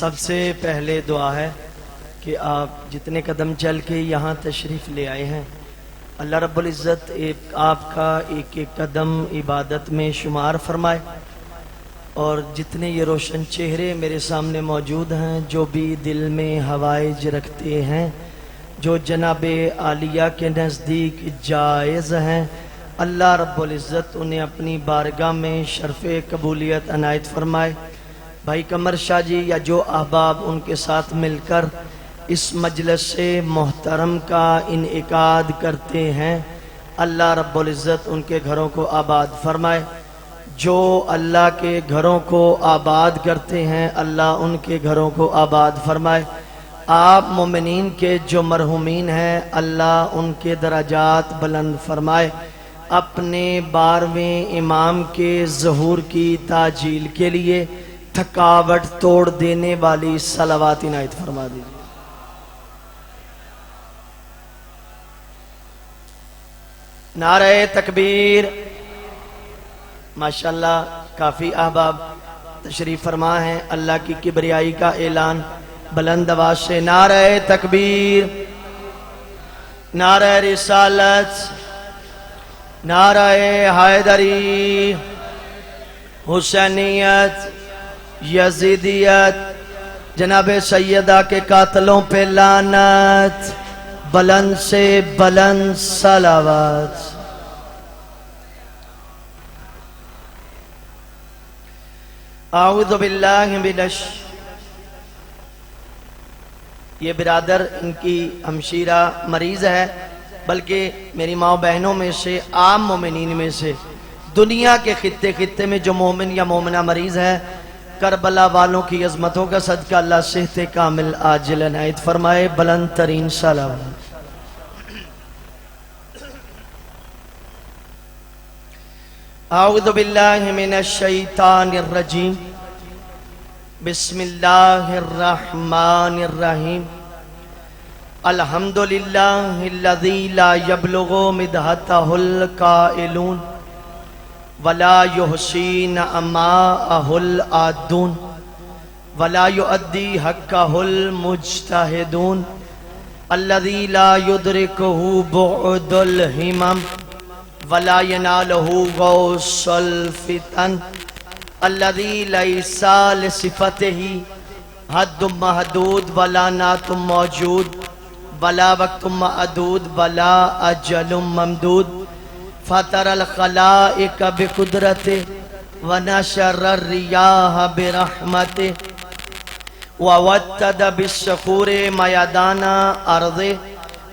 सबसे पहले दुआ है कि आप जितने कदम चल के यहाँ तशरीफ़ ले आए हैं, अल्लाह रब्बुल इज़्ज़त आपका एक एक कदम इबादत में शुमार फरमाए। और जितने ये रोशन चेहरे मेरे सामने मौजूद हैं, जो भी दिल में हवाइज रखते हैं, जो जनाबे आलिया के नज़दीक जायज़ हैं, अल्लाह रब्बुल इज़्ज़त उन्हें अपनी बारगाह में शर्फ़े कबूलियत अनायत फरमाए। भाई कमर शाह जी या जो अहबाब उनके साथ मिलकर इस मजलिस से मोहतरम का इनेकाद करते हैं, अल्लाह रब्बुल इज़्ज़त उनके घरों को आबाद फरमाए। जो अल्लाह के घरों को आबाद करते हैं, अल्लाह उनके घरों को आबाद फरमाए। आप मोमिनीन के जो मरहुमीन हैं, अल्लाह उनके दराजात बुलंद फरमाए। अपने 12वें इमाम के ज़हूर की ताजील के लिए थकावट तोड़ देने वाली सलावात इनायत फरमा दीजिए। नारे तकबीर। माशाल्लाह काफ़ी अहबाब तशरीफ़ फरमा हैं। अल्लाह की किबरियाई का ऐलान बुलंद आवाज़ से नारे तकबीर, नारे रिसालत, नारे हैदरी, हुसैनियत, यजीदियत, जनाबे सैयदा के कातलों पे लानत, बुलंद से बुलंद सलावत। आऊज़ु बिल्लाहि मिनश। ये बिरादर इनकी हमशीरा मरीज़ है, बल्कि मेरी माँ बहनों में से, आम मोमिनीन में से, दुनिया के खित्ते खित्ते में जो मोमिन या मोमिना मरीज़ है, करबला वालों की अज़मतों का सदका अल्लाह सेहते कामिल आजिल अनायत फरमाए। बुलंद तरीन सलावत। आऊज़ु बिल्लाहि मिनश शैतानिर रजीम। बिस्मिल्लाहिर रहमानिर रहीम। अल्हम्दुलिल्लाहिल्लज़ी ला यब्लुगु मिदहतहुल काइलून वला युहसीन अमाअहुल आदून वला युअद्दी हक्कहुल मुज्तहिदून अल्लज़ी ला युदरिकुहु बुअदुल हिमम वला यनालहु गौसल फितन अल्लज़ी लैसा लिसिफ़तिही हद्दुम महदूद वला नातुम मौजूद वला वक्तुम मअदूद वला अजलुम ममदूद फतरल खलाइक बिकुदरते व नशर रियाह बिरहमते व वत्तद बिस्सखूरे मयदाना अर्ज़े।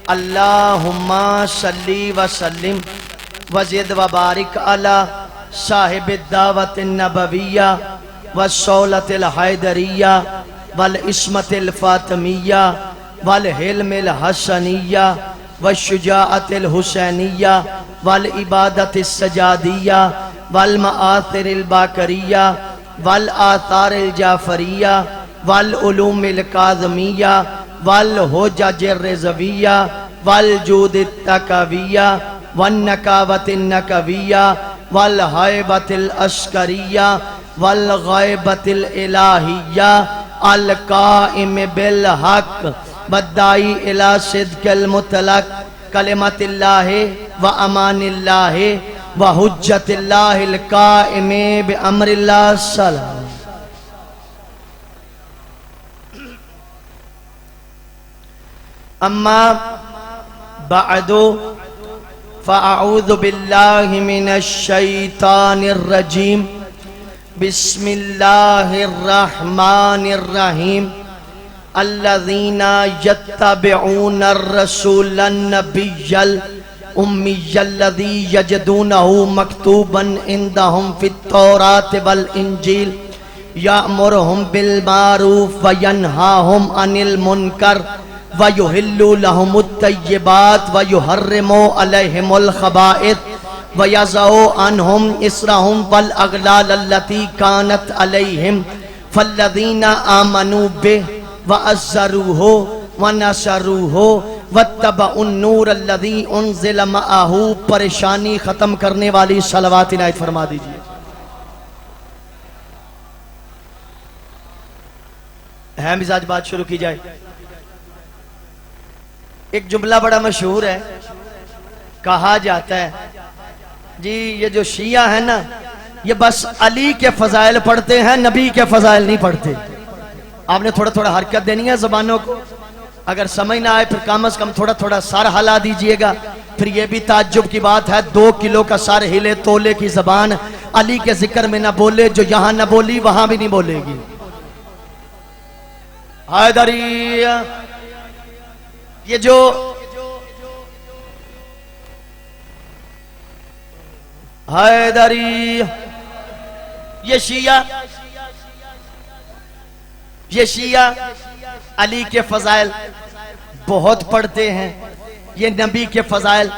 अल्लाहुम्मा सल्ली व सल्लिम वज़िद व बारिक अला साहिबिद दावतिन नबविय्या व सौलतिल हैदरिय्या वल इस्मतिल फातिमिय्या वल हिल्मिल हसनिय्या व शुजाअतिल हुसैनिय्या वल इबादतिस सजादिय्या वल मआतिरिल बाकरिय्या वल आतारिल जाफरिय्या वल उलूमिल काज़मिय्या वल हुज्जजिर रिज़विय्या वल जूदित तकविय्या वन नकावतिन नकविय्या वल हैबतिल अस्करिय्या वल गैबतिल इलाहिय्या अल काइम बिल हक बद्दाई इला सिद्क़िल मुतलक कलिमतिल्लाहि व अमानिल्लाहि व हुज्जतिल्लाहिल काइम बिअम्रिल्लाह सलाम। अम्मा बअदु फ़अऊज़ु बिल्लाहि मिनश शैतानिर रजीम। बिस्मिल्लाहिर रहमानिर रहीम। अल्लज़ीना यत्तबिऊनर रसूलन नबिय्यल उम्मिय्यल्लज़ी यजिदूनहु मक्तूबन इंदहुम फित्तौरात वल इंजील यामुरुहुम बिल मारूफ व यनहाहुम अनिल मुनकर व युहिल्लु लहुमुत तय्यिबात व युहर्रिमु अलैहिमुल खबाइथ व यज़उ अन्हुम इसरहुम वल अगलाल अल्लती कानत अलैहिम फल्लज़ीना आमनू बिहि व अज़्ज़रूहु व नशरूहु वत्तबउन नूर अल्लज़ी उन्ज़िल मअहू। परेशानी ख़त्म करने वाली सलवात इनायत फरमा दीजिए। है मिजाज, बात शुरू की जाए। एक जुमला बड़ा मशहूर है, कहा जाता है जी ये जो शिया है ना, ये बस अली के फजाइल पढ़ते हैं, नबी के फजाइल नहीं पढ़ते। आपने थोड़ा थोड़ा हरकत देनी है जबानों को, अगर समझ ना आए फिर कम से कम थोड़ा थोड़ा सर हिला दीजिएगा। फिर ये भी ताज्जुब की बात है, 2 किलो का सर हिले तोले की जबान अली के जिक्र में ना बोले, जो यहां ना बोली वहां भी नहीं बोलेगी। हैदरी ये जो हैदरी ये शिया अली के फजाइल बहुत पढ़ते हैं, ये नबी के फजाइल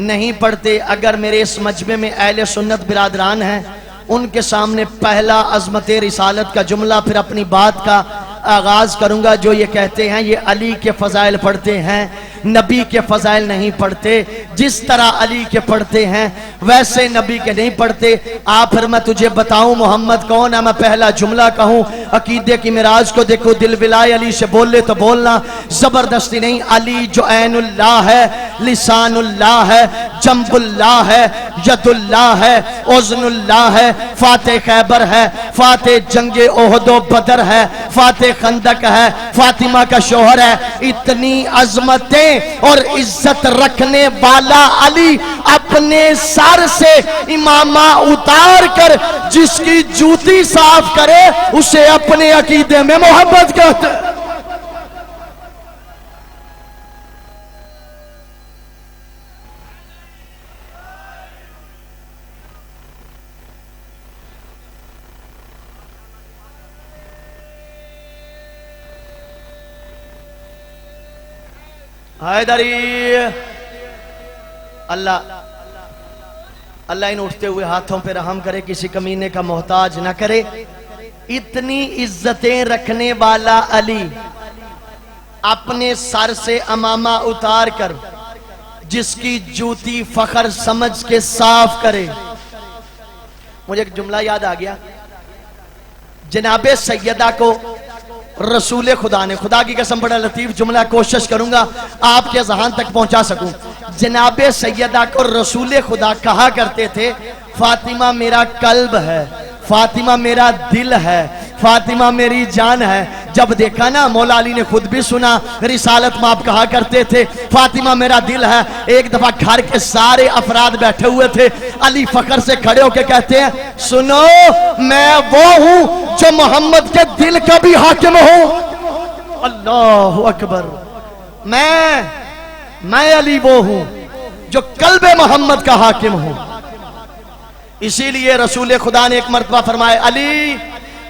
नहीं पढ़ते। अगर मेरे इस मजमे में अहले सुन्नत बिरादरान हैं, उनके सामने पहला अजमत रिसालत का जुमला फिर अपनी बात का आगाज करूंगा, जो ये कहते हैं ये अली के फजाइल पढ़ते हैं, नबी के फजाइल नहीं पढ़ते। जिस तरह अली के पढ़ते हैं वैसे नबी के नहीं पढ़ते। आप फिर मैं तुझे बताऊं मोहम्मद कौन है, मैं पहला जुमला कहूं अकीदे की मिराज को देखो, दिल विलाय अली से बोले तो बोलना, जबरदस्ती नहीं। अली जो ऐनुल्लाह है, लिसानुल्लाह है, जम्बुल्लाह है, यदुल्लाह है, उज़्नुल्लाह है, फाते खैबर है, फाते जंगे ओहदो बदर है, फाते खंदक है, फातिमा का शोहर है। इतनी अजमतें और इज्जत रखने वाला अली अपने सर से इमामा उतार कर जिसकी जूती साफ करे उसे अपने अकीदे में मोहब्बत कहते हैं। हैदरी अल्लाह इन उठते हुए हाथों पे रहम करे, किसी कमीने का मोहताज ना करे। इतनी इज्जतें रखने वाला अली अपने सर से अमामा उतार कर जिसकी जूती फखर समझ के साफ करे। मुझे एक जुमला याद आ गया, जनाबे सैयदा को रसूल खुदा ने, खुदा की कसम बड़ा लतीफ जुमला कोशिश करूंगा आपके ज़हन तक पहुंचा सकूं। जनाबे सैयदा को रसूल खुदा कहा करते थे, फातिमा मेरा कल्ब है, फातिमा मेरा दिल है, फातिमा मेरी जान है। जब देखा ना, मौला अली ने खुद भी सुना, रिसालत में आप कहा करते थे फातिमा मेरा दिल है। एक दफा घर के सारे अफराद बैठे हुए थे, अली फखर से खड़े होकर कहते हैं सुनो मैं वो हूं जो मोहम्मद के दिल का भी हाकिम हूं। अल्लाह अकबर, मैं अली वो हूं जो कल्बे मोहम्मद का हाकिम हूं। इसीलिए रसूल खुदा ने एक मर्तबा फरमाया, अली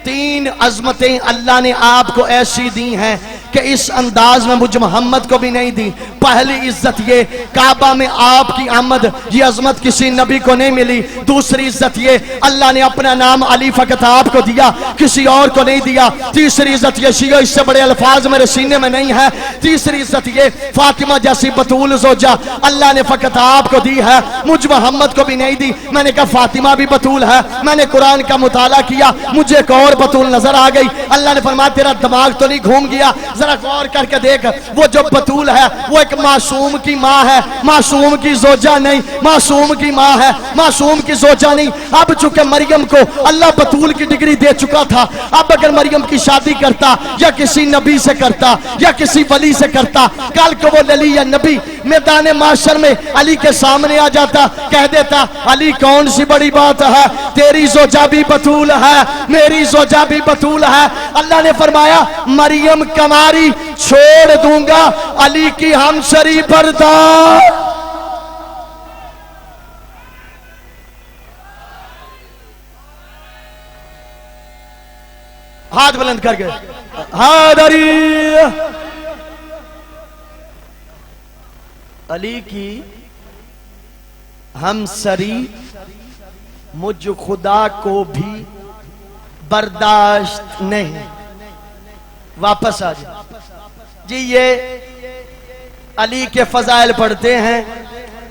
3 अजमतें अल्लाह ने आपको ऐसी दी हैं कि इस अंदाज में मुझ मोहम्मद को भी नहीं दी। पहली इज्जत ये, काबा में आपकी आमद, ये अजमत किसी नबी को नहीं मिली। दूसरी इज्जत ये, अल्लाह ने अपना नाम अली फकत आपको दिया, किसी और को नहीं दिया। तीसरी इज्जत ये, शियो इससे बड़े अल्फाज मेरे सीने में नहीं है। तीसरी इज्जत ये, फातिमा जैसी बतूल जोजा अल्लाह ने फकत आपको दी है, मुझ मोहम्मद को भी नहीं दी। मैंने कहा फातिमा भी बतूल है। मैंने कुरान का मुताला किया, मुझे एक और बतूल नजर आ गई। अल्लाह ने फरमाया तेरा दिमाग तो नहीं घूम गया, जरा गौर करके देख, वो जो बतूल है वो एक मासूम की माँ है, मासूम की जोजा नहीं, मासूम की माँ है, मासूम की जोजा नहीं। अब चूंकि मरियम को अल्लाह बतूल की डिग्री दे चुका था, अब अगर मरियम की शादी करता या किसी नबी से करता या किसी वली से करता, कल को वो वली या नबी मैदान माशर में अली के सामने आ जाता, कह देता अली कौन सी बड़ी बात है, तेरी जोजा भी बतूल है, मेरी जोजा भी बतूल है। अल्लाह ने फरमाया मरियम कमारी छोड़ दूंगा, अली की हमशरी बरदार। हाथ बुलंद करके हादरी, अली की हमसरी मुझ खुदा को भी बर्दाश्त नहीं। वापस आ जाए जी, ये अली के फजाइल पढ़ते हैं।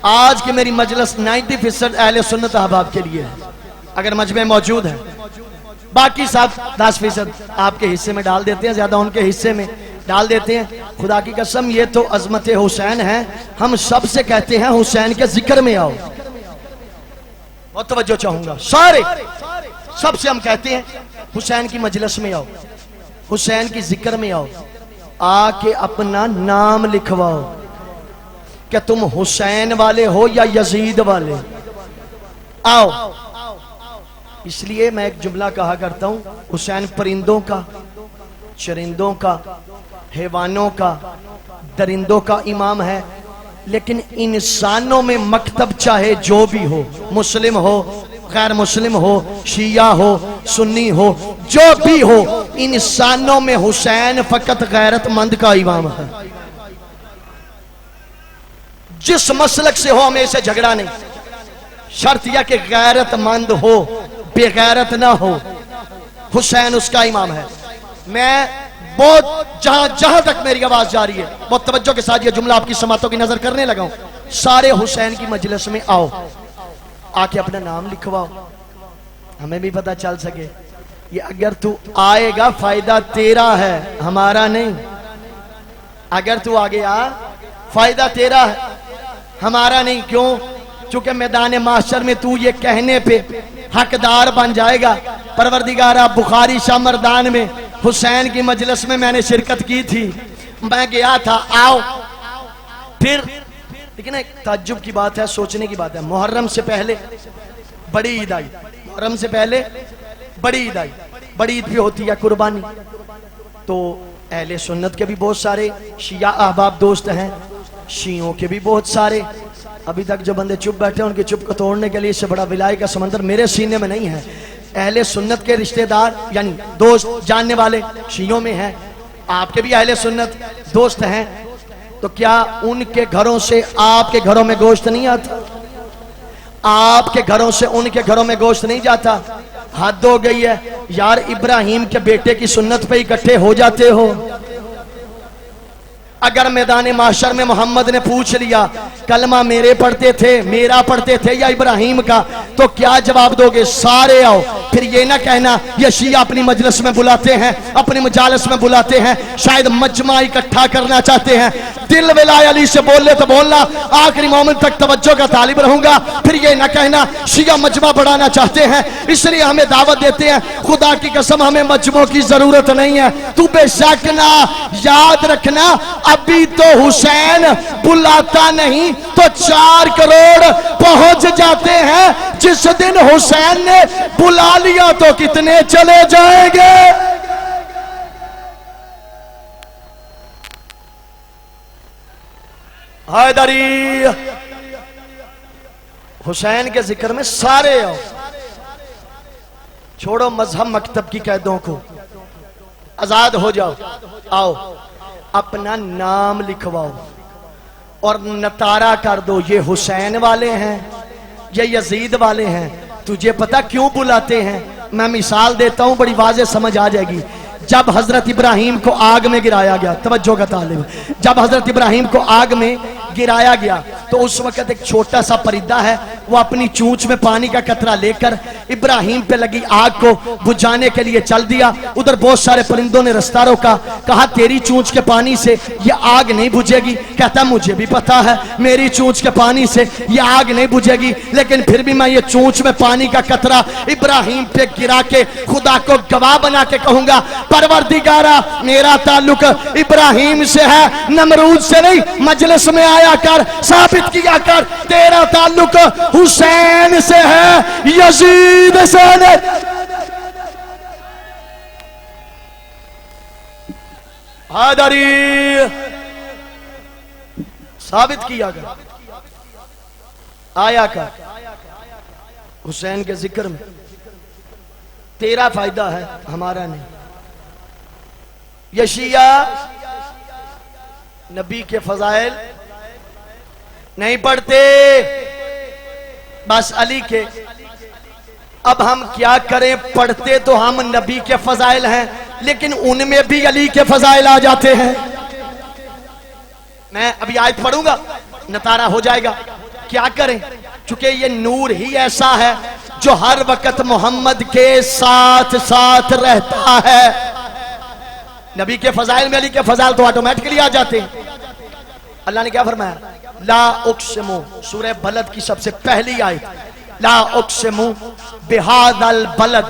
आज की मेरी मजलिस 90% अहले सुन्नत अहबाब के लिए है। अगर मजमे मौजूद है बाकी सब 10% आपके हिस्से में डाल देते हैं, ज्यादा उनके हिस्से में डाल देते हैं। खुदा की कसम ये तो अजमत हुसैन है। हम सबसे कहते हैं हुसैन के जिक्र में आओ। बहुत तवज्जो चाहूंगा, सारे सबसे हम कहते हैं हुसैन की मजलिस में आओ, हुसैन की जिक्र में आओ, आके अपना नाम लिखवाओ। क्या तुम हुसैन वाले हो या यजीद वाले? आओ। इसलिए मैं एक जुमला कहा करता हूं, हुसैन परिंदों का, चरिंदों का, हैवानों का, दरिंदों का इमाम है, लेकिन इंसानों में मकतब चाहे जो भी हो, मुस्लिम हो, गैर मुस्लिम हो, शिया हो, सुन्नी हो, जो भी हो, इंसानों में हुसैन फकत गैरतमंद का इमाम है। जिस मसलक से हो हमें से झगड़ा नहीं, शर्त यह कि गैरतमंद हो, बेगैरत ना हो। हुसैन उसका इमाम है। मैं बहुत जहां तक मेरी आवाज जा रही है, बहुत तवज्जो के साथ ये जुमला आपकी समातों की नजर करने लगा हूं। सारे हुसैन की मजलिस में आओ, आके अपना नाम लिखवाओ, हमें भी पता चल सके। ये अगर तू आएगा फायदा तेरा है, हमारा नहीं। अगर तू आ गया फायदा तेरा है, हमारा नहीं। क्यों? चूंकि मैदान माशर में तू ये कहने पे हकदार बन जाएगा, परवरदिगारा बुखारी शामरदान में हुसैन की मजलिस में मैंने शिरकत की थी, मैं गया था, आओ। फिर लेकिन एक ताज्जुब की बात है, सोचने की बात है, मुहर्रम से पहले बड़ी ईद आई, मुहर्रम से पहले बड़ी ईद आई। बड़ी ईद भी होती है कुर्बानी। तो अहले सुन्नत के भी बहुत सारे शिया अहबाब दोस्त हैं, शियों के भी बहुत सारे। अभी तक जो बंदे चुप बैठे हैं उनकी चुप को तोड़ने के लिए इससे बड़ा विलाय का समंदर मेरे सीने में नहीं है। अहले सुन्नत के रिश्तेदार यानी दोस्त जानने वाले शियों में हैं, आपके भी अहले सुन्नत दोस्त हैं, तो क्या उनके घरों से आपके घरों में गोश्त नहीं आता? आपके घरों से उनके घरों में गोश्त नहीं जाता? हद हो गई है यार, इब्राहिम के बेटे की सुन्नत पे इकट्ठे हो जाते हो। अगर मैदान माशर में मोहम्मद ने पूछ लिया कलमा मेरे पढ़ते थे, मेरा पढ़ते थे या इब्राहिम का, तो क्या जवाब दोगे? सारे आओ। फिर ये ना कहना ये शिया अपनी मजलिस में बुलाते हैं, अपनी मजालिस में बुलाते हैं, शायद मजमा इकट्ठा करना चाहते हैं। दिल विलाय अली से बोल ले तो बोलना, आखिरी मोमेंट तक तवज्जो का तालिब रहूंगा। फिर ये ना कहना शिया मजमा बढ़ाना चाहते हैं इसलिए हमें दावत देते हैं। खुदा की कसम हमें मजमों की जरूरत नहीं है। तू बेशक ना, याद रखना अभी तो हुसैन बुलाता नहीं तो 4 करोड़ पहुंच जाते हैं। जिस दिन हुसैन ने बुला लिया तो कितने चले जाएंगे? हैदरी हुसैन के जिक्र में सारे आओ। छोड़ो मजहब मकतब की कैदों को, आजाद हो जाओ। आओ अपना नाम लिखवाओ और नतारा कर दो, ये हुसैन वाले हैं, ये यजीद वाले हैं। तुझे पता क्यों बुलाते हैं? मैं मिसाल देता हूं, बड़ी वाज़ेह समझ आ जाएगी। जब हजरत इब्राहिम को आग में गिराया गया, तवज्जो का तालिब, जब हजरत इब्राहिम को आग में गिराया गया तो उस वक्त एक छोटा सा परिंदा है, वो अपनी चूंच में पानी का कतरा लेकर इब्राहिम पे लगी आग को बुझाने के लिए चल दिया। उधर बहुत सारे परिंदों ने रास्ता रोका, कहा तेरी चूंच के पानी से ये आग नहीं बुझेगी। कहता मुझे भी पता है मेरी चूंच के पानी से ये आग नहीं बुझेगी, लेकिन फिर भी मैं ये चूंच में पानी का कतरा इब्राहिम पे गिरा के खुदा को गवाह बना के कहूंगा, परवरदिगारा मेरा ताल्लुक इब्राहिम से है, नमरूद से नहीं। मजलिस में आया कर, साबित किया कर तेरा ताल्लुक हुसैन से है, यजीद से नहीं। हादरी साबित किया कर, आया कर हुसैन के जिक्र में। तेरा फायदा है, हमारा नहीं। यशिया नबी के फजाइल नहीं पढ़ते, बस अली के। अब हम क्या करें? पढ़ते तो हम नबी के फजाइल हैं, लेकिन उनमें भी अली के फजाइल आ जाते हैं। मैं अभी आयत पढ़ूंगा, नतारा हो जाएगा। क्या करें? चूंकि ये नूर ही ऐसा है जो हर वक्त मोहम्मद के साथ साथ रहता है। नबी के फजाइल में अली के फजाइल तो ऑटोमेटिकली आ जाते हैं। अल्लाह ने क्या फरमाया? ला उक्सिमु, सूरह बलद की सबसे पहली आयत, ला उक्सिमु बिहादल बलद,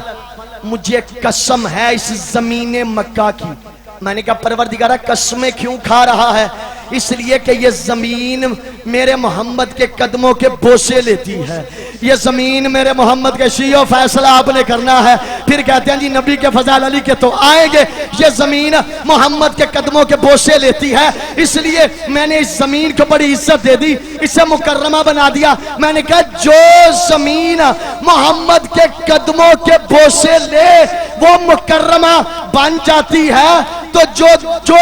मुझे कसम है इस जमीन मक्का की। मैंने कहा परवरदिगारा कसमें क्यों खा रहा है? इसलिए कि ये जमीन मेरे मोहम्मद के कदमों के बोसे लेती है। ये जमीन मेरे मोहम्मद के शीओ फैसला आपने करना है। फिर कहते हैं जी नबी के फजाल अली के तो आएंगे। ये जमीन मोहम्मद के कदमों के बोसे लेती है, इसलिए मैंने इस जमीन को बड़ी इज्जत दे दी, इसे मुकर्रमा बना दिया। मैंने कहा जो जमीन मोहम्मद के कदमों के बोसे ले वो मुकर्रमा बन जाती है, तो जो जो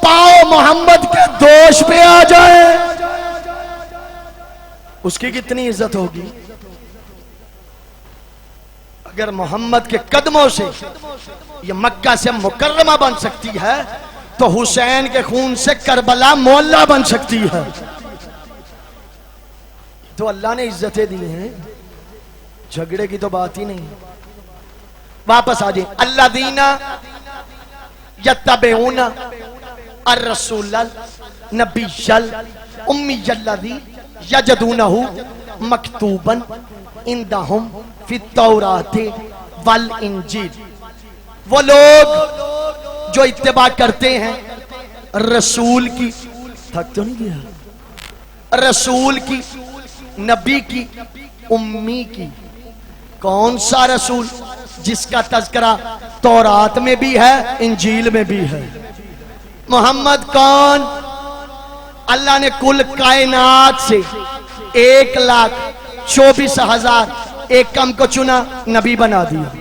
पाओ मोहम्मद के दोष पे आ जाए उसकी कितनी इज्जत होगी। अगर मोहम्मद के कदमों से ये मक्का से मुकर्रमा बन सकती है, तो हुसैन के खून से करबला मोहल्ला बन सकती है। तो अल्लाह ने इज्जतें दी हैं, झगड़े की तो बात ही नहीं। वापस आ जाए, अल्लादीना यत्तबिऊना अर्रसूलल नबिय्यल उम्मियल्लज़ी यजदूनहु मकतूबन इंदहुम फित्तौराति वल इंजील। वो लोग जो इत्तिबा करते हैं रसूल की, थक तो नहीं गया, रसूल की, नबी की, उम्मी की। कौन सा रसूल? जिसका तज़किरा तौरात में भी है, इंजील में भी है। मोहम्मद कौन? अल्लाह ने कुल कायनात से 1,24,000 एकम को चुना, नबी बना दिया।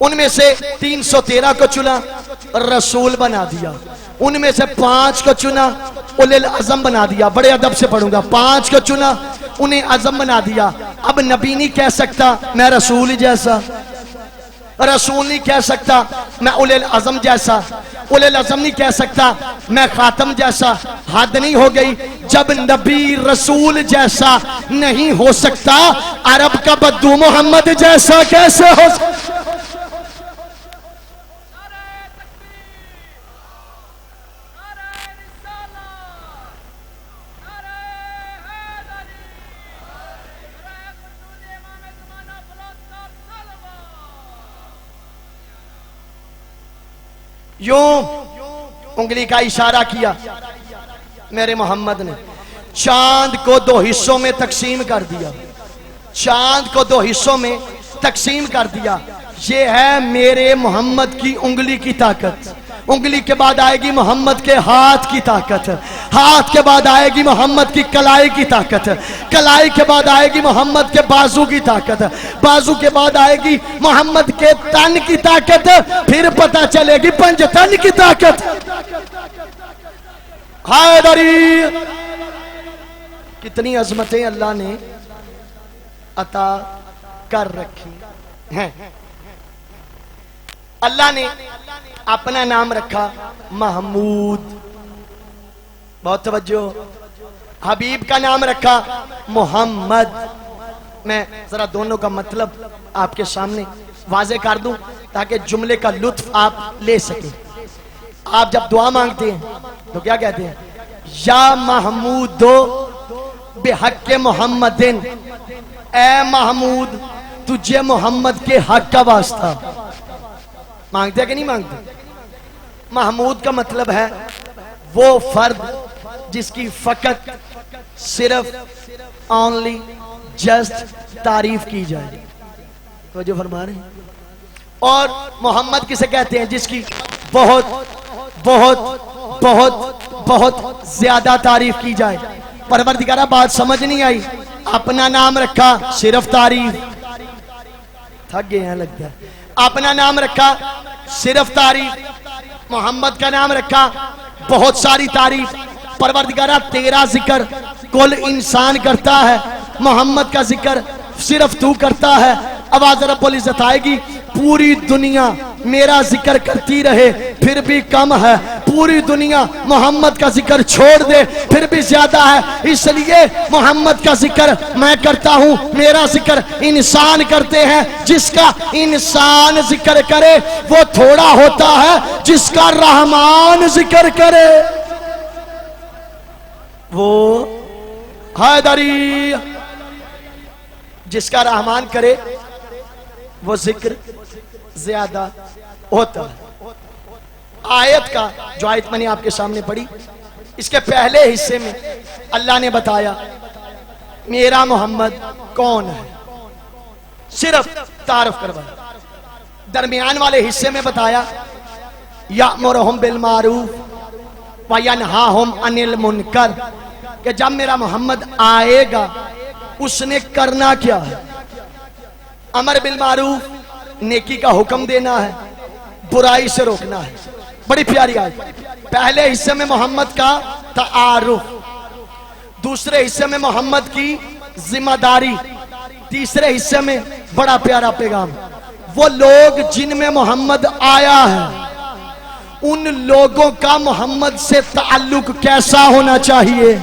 उनमें से 313 को चुना, रसूल बना दिया। उनमें से 5 को चुना, उलिल अज़म बना दिया। बड़े अदब से पढ़ूंगा। 5 को चुना, उन्हें अज़म बना दिया। अब नबी नहीं कह सकता मैं रसूल जैसा, रसूल नहीं कह सकता मैं उलिल अज़म जैसा, उलिल अज़म नहीं कह सकता मैं खातम जैसा। हद नहीं हो गई? जब नबी रसूल जैसा नहीं हो सकता, अरब का बद्दू मोहम्मद जैसा कैसे हो सकता? यूं उंगली का इशारा किया मेरे मोहम्मद ने, चांद को 2 हिस्सों में तकसीम कर दिया। चांद को 2 हिस्सों में तकसीम कर दिया। ये है मेरे मोहम्मद की उंगली की ताकत। उंगली के बाद आएगी मोहम्मद के हाथ की ताकत, हाथ के बाद आएगी मोहम्मद की कलाई की ताकत, कलाई के बाद आएगी मोहम्मद के बाजू की ताकत, बाजू के बाद आएगी मोहम्मद के तन की ताकत, फिर पता चलेगी पंजतन की ताकत। हैदरी! कितनी अजमतें अल्लाह ने अता कर रखी हैं। अल्लाह ने अपना नाम रखा महमूद, बहुत तवज्जो। हबीब का नाम रखा मोहम्मद। मैं जरा दोनों का मतलब आपके सामने वाजे कर दूं ताकि जुमले का लुत्फ आप ले सकें। आप जब दुआ मांगते हैं तो क्या कहते हैं? या महमूदो बेहक़्क़े मोहम्मदिन, ए महमूद तुझे मोहम्मद के हक का वास्ता। मांगते हैं कि नहीं मांगते? महमूद का मतलब है वो फर्द जिसकी फकत सिर्फ ओनली जस्ट तारीफ की जाए। तो जो फरमा रहे हैं। और मोहम्मद किसे कहते हैं? जिसकी बहुत बहुत बहुत बहुत ज्यादा तारीफ की जाए। परवरदिगारा बात समझ नहीं आई। अपना नाम रखा सिर्फ तारीफ, थक गए हैं लगता है। अपना नाम रखा सिर्फ तारीफ, मोहम्मद का नाम रखा बहुत सारी तारीफ। परवरदिगारा तेरा जिक्र कुल इंसान करता है, मोहम्मद का जिक्र सिर्फ तू करता है। आवाज रब्बुल इज्जत आएगी, पूरी दुनिया मेरा जिक्र करती रहे फिर भी कम है, पूरी दुनिया मोहम्मद का जिक्र छोड़ दे फिर भी ज्यादा है। इसलिए मोहम्मद का जिक्र मैं करता हूं, मेरा जिक्र इंसान करते हैं। जिसका इंसान जिक्र करे वो थोड़ा होता है, जिसका रहमान जिक्र करे वो हैदरी। जिसका रहमान करे वो जिक्र ज्यादा होता है। आयत का जो आयत मैंने आपके सामने पढ़ी, इसके पहले हिस्से में अल्लाह ने बताया मेरा मोहम्मद कौन है, सिर्फ तारुफ करवाया। दरमियान वाले हिस्से में बताया यामुरुहुम बिल मारूफ व यनहाहुम अनिल मुनकर, कि जब मेरा मोहम्मद आएगा उसने करना क्या है। अमर बिल मारूफ नेकी का हुक्म देना है, बुराई से रोकना है। बड़ी प्यारी आयत। पहले हिस्से में मोहम्मद का तारुफ, दूसरे हिस्से में मोहम्मद की जिम्मेदारी, तीसरे हिस्से में बड़ा प्यारा पैगाम। वो लोग जिनमें मोहम्मद आया है उन लोगों का मोहम्मद से ताल्लुक कैसा होना चाहिए।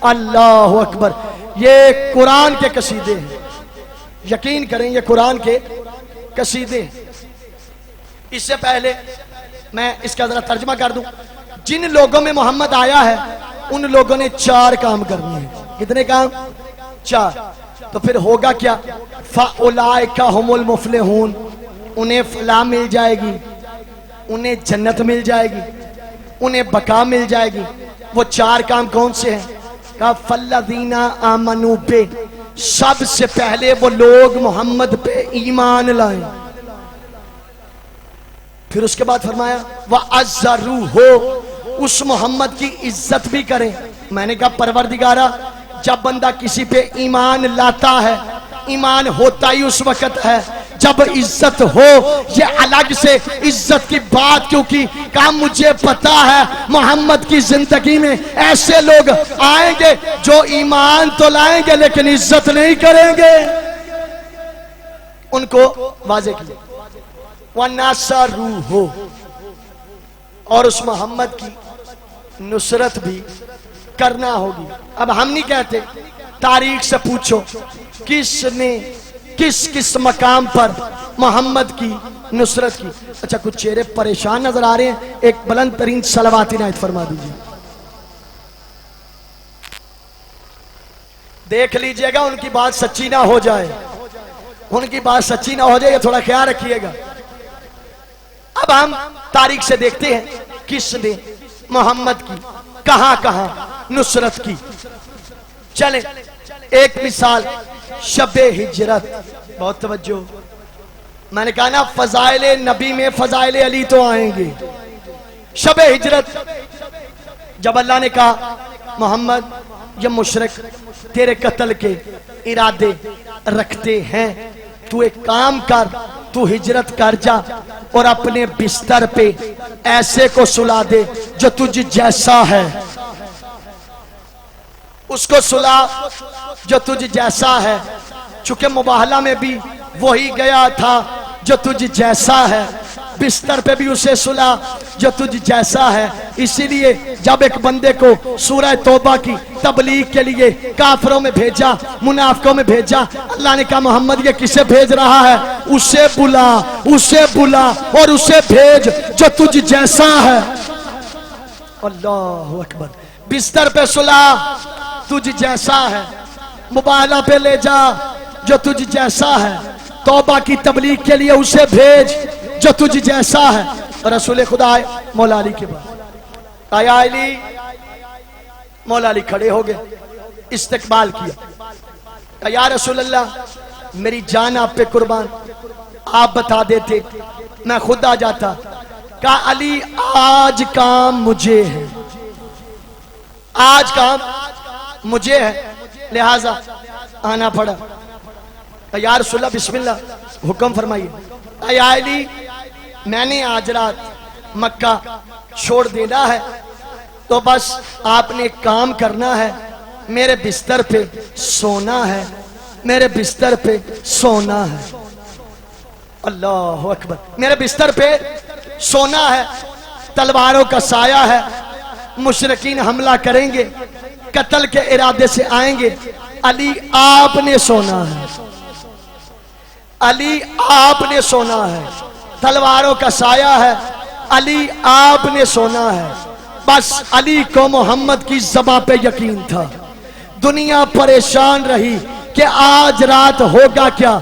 अल्लाह अकबर। ये कुरान के कसीदे हैं, यकीन करें ये कुरान के कसीदे। इससे पहले मैं इसका जरा तर्जमा कर दूं। जिन लोगों में मोहम्मद आया है उन लोगों ने 4 काम करने हैं। कितने काम? 4। तो फिर होगा क्या? फ़उलाइका हुमुल मुफ़लिहून, उन्हें फलाह मिल जाएगी, उन्हें जन्नत मिल जाएगी, उन्हें बका मिल जाएगी। वो 4 काम कौन से हैं? कहा फल्लज़ीना आमनू पे, सबसे पहले वो लोग मोहम्मद पे ईमान लाए। फिर उसके बाद फरमाया वह अज़्ज़रू हो, उस मोहम्मद की इज्जत भी करें। मैंने कहा परवरदिगारा, जब बंदा किसी पे ईमान लाता है, ईमान होता ही उस वक्त है जब इज्जत हो। ये अलग से इज्जत की बात क्योंकि काम मुझे पता है मोहम्मद की जिंदगी में ऐसे लोग आएंगे जो ईमान तो लाएंगे लेकिन इज्जत नहीं करेंगे। उनको वाज़े किया वनासरू हो, और उस मोहम्मद की नुसरत भी करना होगी। अब हम नहीं कहते, तारीख से पूछो किसने किस किस मकाम पर मोहम्मद की नुसरत की। अच्छा, कुछ चेहरे परेशान नजर आ रहे हैं, एक बुलंद तरीन सलावात इनायत फरमा दीजिए। देख लीजिएगा उनकी बात सच्ची ना हो जाए, उनकी बात सच्ची ना हो जाए, ये थोड़ा ख्याल रखिएगा। अब हम तारीख से देखते हैं किसने मोहम्मद की कहां कहां नुसरत की। चले एक मिसाल, शबे हिजरत। बहुत तवज्जो, मैंने कहा ना फजाइले नबी में फजाइले अली तो आएंगे। शबे हिजरत, जब अल्लाह ने कहा मोहम्मद ये मुशरिक तेरे कत्ल के इरादे रखते हैं, तू एक काम कर, तू हिजरत कर जा और अपने बिस्तर पे ऐसे को सुला दे जो तुझ जैसा है, उसको सुला जो तुझ जैसा है। चूंकि मुबाहला में भी वही गया था जो तुझ जैसा है, बिस्तर पे भी उसे सुला जो तुझ जैसा है। इसीलिए जब एक बंदे को सूरह तौबा की तबलीग के लिए काफिरों में भेजा, मुनाफिकों में भेजा, अल्लाह ने कहा मोहम्मद ये किसे भेज रहा है? उसे बुला, उसे बुला और उसे भेज जो तुझ जैसा है। अल्लाह अकबर। बिस्तर पे सुला तुझ जैसा है, मुबाहला पे ले जा जो तुझ जैसा है, तौबा की तबलीग के लिए उसे भेज जो तुझ जैसा है। और रसूल खुदा मौला अली के बाद आया अली, मौला अली खड़े हो गए, इस्तकबाल किया। या रसूल अल्लाह मेरी जान आप पे कुर्बान, आप बता देते मैं खुद आ जाता। कहा अली आज काम मुझे है, आज काम मुझे है, लिहाजा आना पड़ा। या रसूल अल्लाह बिस्मिल्लाह हुक्म फरमाइए। या अली मैंने आज रात मक्का छोड़ देना है, तो बस आपने एक काम करना है, मेरे बिस्तर पे सोना है, मेरे बिस्तर पे सोना है। अल्लाह अकबर। मेरे बिस्तर पे सोना है, तलवारों का साया है, मुशरिकीन हमला करेंगे, कत्ल के इरादे से आएंगे। अली आपने सोना है, अली आपने सोना है, तलवारों का साया है, अली आपने सोना है। बस अली को मोहम्मद की ज़बां पे यकीन था। दुनिया परेशान रही कि आज रात होगा क्या।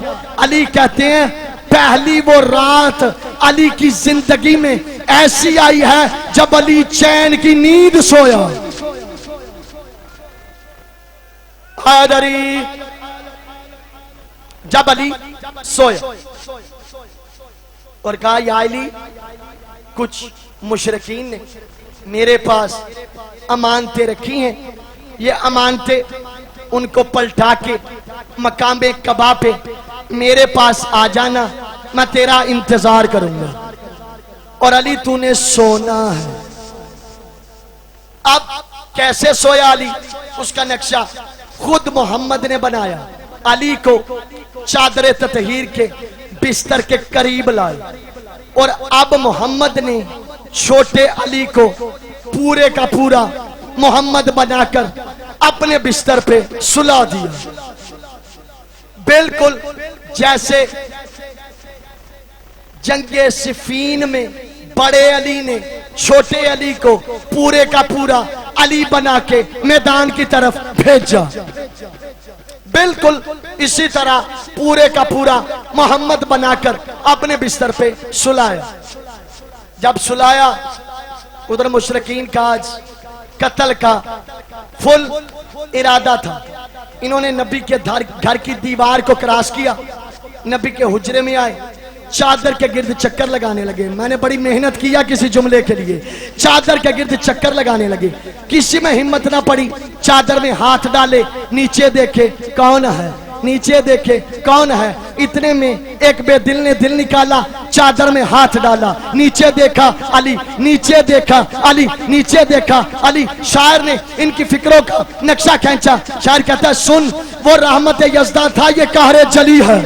अली कहते हैं पहली वो रात अली की जिंदगी में ऐसी आई है जब अली चैन की नींद सोया। हैदरी जब अली सोया और कहा या अली, कुछ मुशरिकीन ने मेरे पास अमानतें रखी हैं, ये अमानतें उनको पलटा के मकामे कबा पे मेरे पास आ जाना, मैं तेरा इंतजार करूंगा। और अली तूने सोना है। अब कैसे सोया अली, उसका नक्शा खुद मोहम्मद ने बनाया। अली को चादर ततहीर के बिस्तर के करीब लाए और अब मोहम्मद ने छोटे अली को पूरे का पूरा मोहम्मद बनाकर अपने बिस्तर पे सुला दिया। बिल्कुल जैसे जंगे सिफीन में बड़े अली ने छोटे अली को पूरे का पूरा अली बना के मैदान की तरफ भेजा, बिल्कुल इसी तरह पूरे का पूरा मोहम्मद बनाकर अपने बिस्तर पे सुलाया। जब सुलाया उधर मुशरिकीन का आज कत्ल का फुल इरादा था। इन्होंने नबी के घर की दीवार को क्रॉस किया, नबी के हुजरे में आए, चादर के गिर्द चक्कर लगाने लगे। मैंने बड़ी मेहनत किया किसी जुमले के लिए, चादर के गिर्द चक्कर लगाने लगे। किसी में हिम्मत ना पड़ी, चादर में हाथ डाले, नीचे देखे कौन है, नीचे देखे कौन है। इतने में एक बेदिल ने दिल निकाला, चादर में हाथ डाला, नीचे देखा अली, नीचे देखा अली, नीचे देखा अली। शायर ने इनकी फिक्रों का नक्शा खींचा। शायर कहता है सुन, वो रहमत यज़दा था, ये कहरे जली है।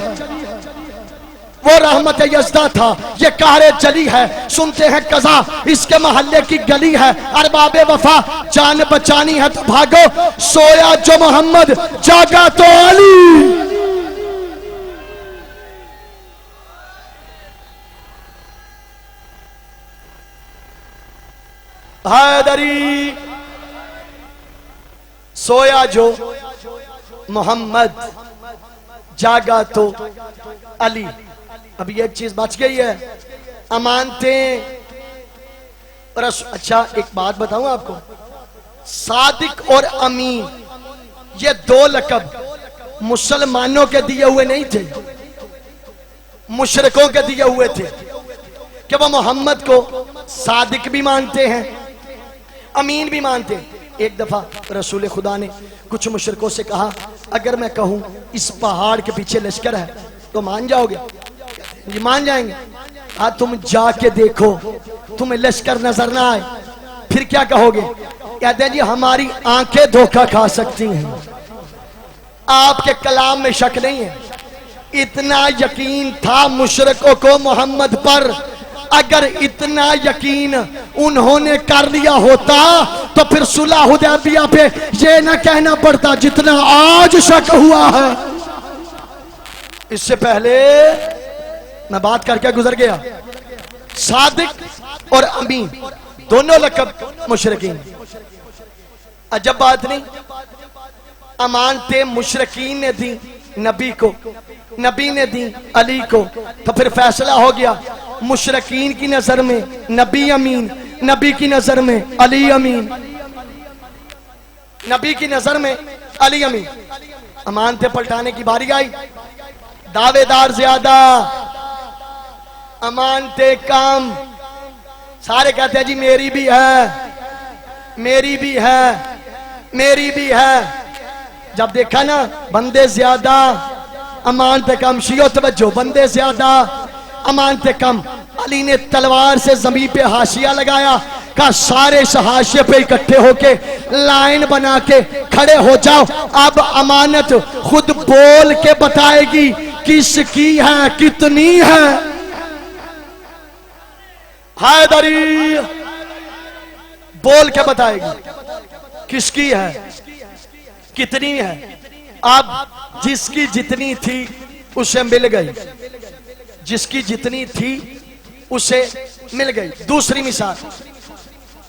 वो रहमत यज़दा था, ये कहरे जली है। सुनते हैं कज़ा इसके महल्ले की गली है। अरबाबे वफा जान बचानी है तो भागो, सोया जो मोहम्मद जागा तो अली। हैदरी सोया जो मोहम्मद जागा तो अली। अब ये चीज बच गई है, अमानतें। अच्छा एक बात बताऊं आपको, सादिक और अमीन ये दो लकब मुसलमानों के दिए हुए नहीं थे, मुशरिकों के दिए हुए थे कि वो मोहम्मद को सादिक भी मानते हैं, अमीन भी मानते हैं। एक दफा रसूल खुदा ने कुछ मुशरिकों से कहा, अगर मैं कहूं इस पहाड़ के पीछे लश्कर है तो मान जाओगे? जी मान जाएंगे। हाँ तुम जाके देखो, तुम्हें लश्कर नजर ना आए, फिर क्या कहोगे? कहते हैं जी हमारी आंखें धोखा खा सकती हैं, आपके कलाम में शक नहीं है। इतना यकीन था मुशरिकों को मोहम्मद पर, अगर इतना यकीन उन्होंने कर लिया होता तो फिर सुलह हुदैबिया पे ये ना कहना पड़ता जितना आज शक हुआ है। इससे पहले मैं बात करके गुजर गया, सादिक और अमीन दोनों लकब मुशरिकीन। अजब बात नहीं, अमानतें मुशरिकीन ने दी नबी को, नबी ने दी अली को, तो फिर फैसला हो गया मुशरिकीन की नजर में नबी अमीन, नबी की नजर में अली अमीन, नबी की नजर में अली अमीन। अमानतें पलटाने की बारी आई, दावेदार ज्यादा, अमानतें कम। सारे कहते हैं जी मेरी भी है, मेरी भी है, मेरी भी है। जब देखा ना बंदे ज्यादा अमानतें कम, शियो तवज्जो, बंदे ज्यादा अमानतें कम, अली ने तलवार से जमीन पे हाशिया लगाया, का सारे इस हाशिए पे इकट्ठे होके लाइन बना के खड़े हो जाओ। अब अमानत खुद बोल के बताएगी किसकी है, कितनी है। हैदरी बोल के बताएगी किसकी है, कितनी है। अब जिसकी जितनी थी उसे मिल गई, जिसकी जितनी थी उसे मिल गई। दूसरी मिसाल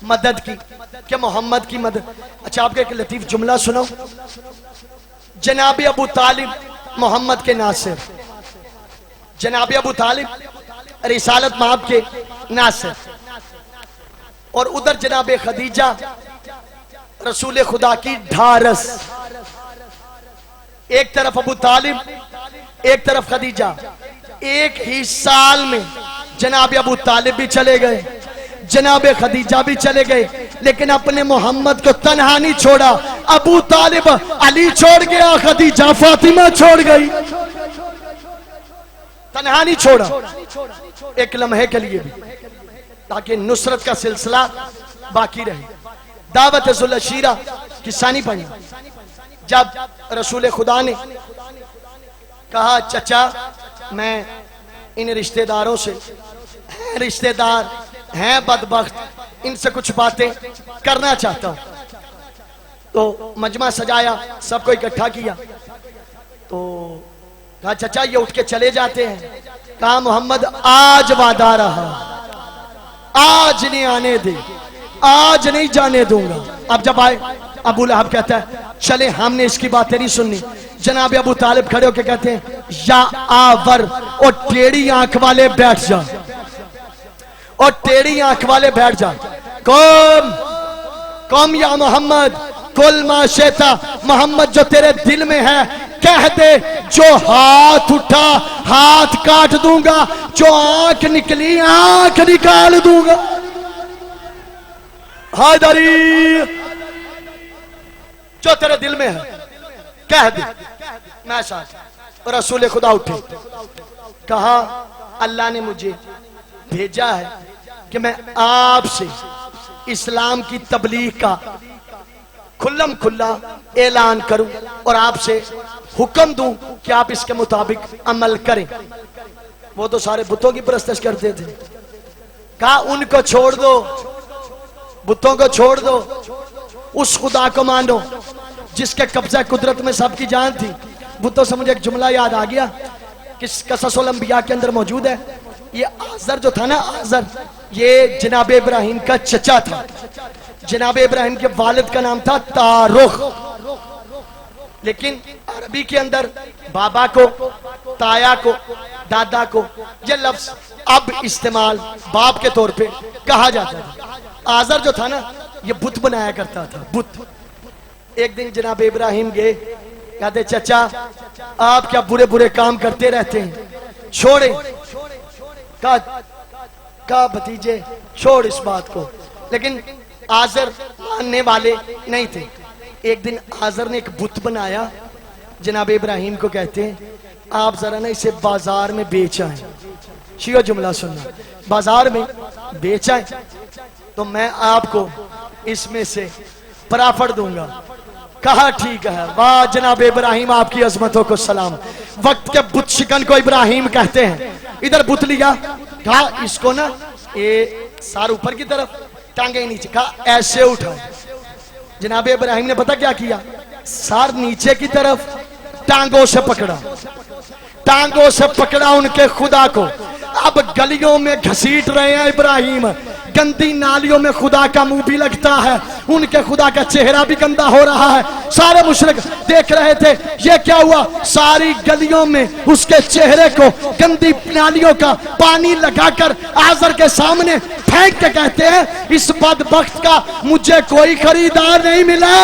मदद की, क्या मोहम्मद की मदद। अच्छा आपको एक लतीफ जुमला सुनाऊं। जनाब अबू तालिब मोहम्मद के नासिर, जनाब अबू तालिब रिसालत माब के नासिर, और उधर जनाब खदीजा रसूल खुदा की ढारस। एक तरफ अबू तालिब, एक तरफ खदीजा। एक ही साल में जनाब अबू तालिब भी चले गए, जनाब खदीजा भी चले गए, लेकिन अपने मोहम्मद को तन्हा नहीं छोड़ा। अबू तालिब अली छोड़ गया, खदीजा फातिमा छोड़ गई, तन्हा नहीं छोड़ा एक लम्हे के लिए भी, ताकि नुसरत का सिलसिला बाकी रहे। दावत ज़ुलअशीरा किस्सा नहीं पढ़ी। जब रसूल खुदा ने कहा चचा मैं इन रिश्तेदारों से, रिश्तेदार हैं बदबख्त, इनसे कुछ बातें करना चाहता हूं, तो मजमा सजाया, सबको इकट्ठा किया। तो कहा चचा ये उठ के चले जाते हैं। कहा मोहम्मद आज वादा रहा, आज नहीं आने दे, आज नहीं जाने दूंगा। अब जब आए अबू लहब कहता है चले हमने इसकी बातें नहीं सुननी। जनाब अबू तालिब खड़े होकर कहते हैं या आवर, और टेढ़ी आंख वाले बैठ जा, और टेढ़ी आंख वाले बैठ जा। कौम कौम या मोहम्मद कुल माशेता, मोहम्मद जो तेरे दिल में है कह दे, जो हाथ उठा हाथ काट दूंगा, जो आंख निकली आंख निकाल दूंगा। हैदरी जो तेरे दिल में है कह दे। मैं साथ रसूल खुदा उठे, कहा अल्लाह ने मुझे भेजा है कि मैं आपसे इस्लाम की तबलीग का खुल्लम खुल्ला ऐलान करूं और आपसे हुक्म दूं कि आप इसके मुताबिक अमल करें। वो तो सारे बुतों की परस्तिश करते थे। कहा उनको छोड़ दो, बुतों को छोड़ दो, उस खुदा को मानो जिसके कब्जा कुदरत में सबकी जान थी। बुतों से मुझे एक जुमला याद आ गया कि कससुल अंबिया के अंदर मौजूद है। ये आज़र जो था ना, आज़र ये जनाब इब्राहिम का चचा था। जनाब इब्राहिम के वालिद का नाम था तारुख, लेकिन अरबी के अंदर बाबा को, ताया को, दादा को ये लफ्ज अब इस्तेमाल बाप के तौर पे कहा जाता था। आज़र जो था ना ये बुत बनाया करता था, बुत। एक दिन जनाब इब्राहिम गए, कहते चचा आप क्या बुरे बुरे काम करते रहते हैं, छोड़े। का भतीजे छोड़ इस बात को। लेकिन आज़र मानने वाले नहीं थे। एक दिन आज़र ने एक बुत बनाया, जनाब इब्राहिम को कहते हैं आप जरा ना इसे बाजार में बेच आए। शियो जुमला सुनना, बाजार में बेच आए तो मैं आपको इसमें से प्रॉफिट दूंगा। कहा ठीक है। वाह जनाब इब्राहिम आपकी अजमतों को सलाम। वक्त के बुत शिकन को इब्राहिम कहते हैं। इधर बुत लिया, कहा इसको ना ये सार ऊपर की तरफ, टांगे नीचे, कहा ऐसे उठाओ। जनाब इब्राहिम ने पता क्या किया, सार नीचे की तरफ टांगों से पकड़ा, टांगों से पकड़ा उनके खुदा को। अब गलियों में घसीट रहे हैं इब्राहिम, गंदी नालियों में खुदा का मुंह भी लगता है, उनके खुदा का चेहरा भी गंदा हो रहा है। सारे मुशरिक देख रहे थे ये क्या हुआ। सारी गलियों में उसके चेहरे को गंदी नालियों का पानी लगाकर आज़र के सामने फेंक के कहते हैं इस बदबख्त का मुझे कोई खरीदार नहीं मिला,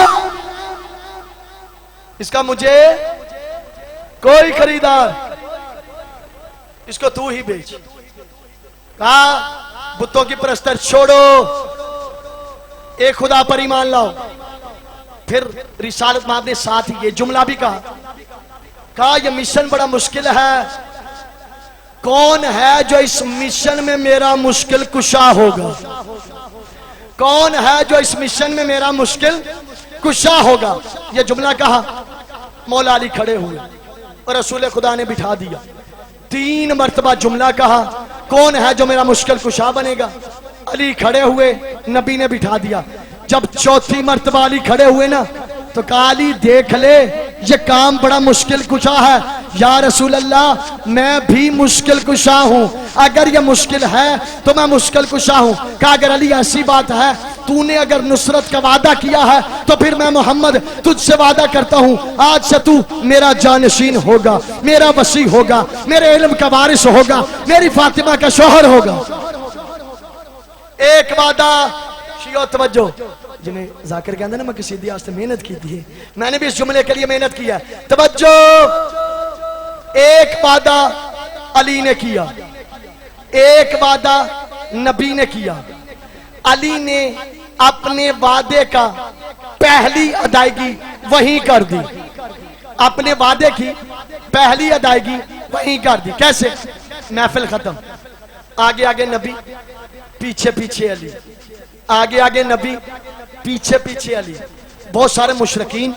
इसका मुझे कोई खरीदार, इसको तू ही बेच। कहा बुतों की परस्तर छोड़ो, एक खुदा पर ईमान लाओ। फिर रिसालत माब ने साथ ही ये जुमला भी कहा यह मिशन बड़ा मुश्किल है, कौन है जो इस मिशन में मेरा मुश्किल कुशा होगा, कौन है जो इस मिशन में मेरा मुश्किल कुशा होगा। यह जुमला कहा, मौला अली खड़े हुए और रसूल खुदा ने बिठा दिया। 3 मरतबा जुमला कहा, कौन है जो मेरा मुश्किल कुशा बनेगा। अली खड़े हुए, नबी ने बिठा दिया। जब चौथी मर्तबा अली खड़े हुए ना, तो कहा अली देख ले ये काम बड़ा मुश्किल कुशा है। या रसूल अल्लाह मैं भी मुश्किल कुशा हूँ, अगर ये मुश्किल है तो मैं मुश्किल कुशा हूँ। कहा अगर अली ऐसी बात है, तूने अगर नुसरत का वादा किया है तो फिर मैं मोहम्मद तुझसे वादा करता हूँ, आज से तू मेरा जानशीन होगा, मेरा वसी होगा, मेरे इल्म का वारिस होगा, मेरी फातिमा का शौहर होगा। एक वादा, शियो तवज्जो, जिन्हें जाकिर कहते ना मैं किसी दी आस्ते मेहनत की थी, मैंने भी इस जुमले के लिए मेहनत किया। तवज्जो, एक वादा अली ने किया, एक वादा नबी ने किया। अली ने अपने वादे का पहली अदायगी वहीं कर दी, अपने वादे की पहली अदायगी वहीं कर दी। कैसे? महफिल खत्म, आगे आगे नबी, पीछे पीछे अली, आगे आगे नबी, पीछे पीछे अली। बहुत सारे मुशरिकीन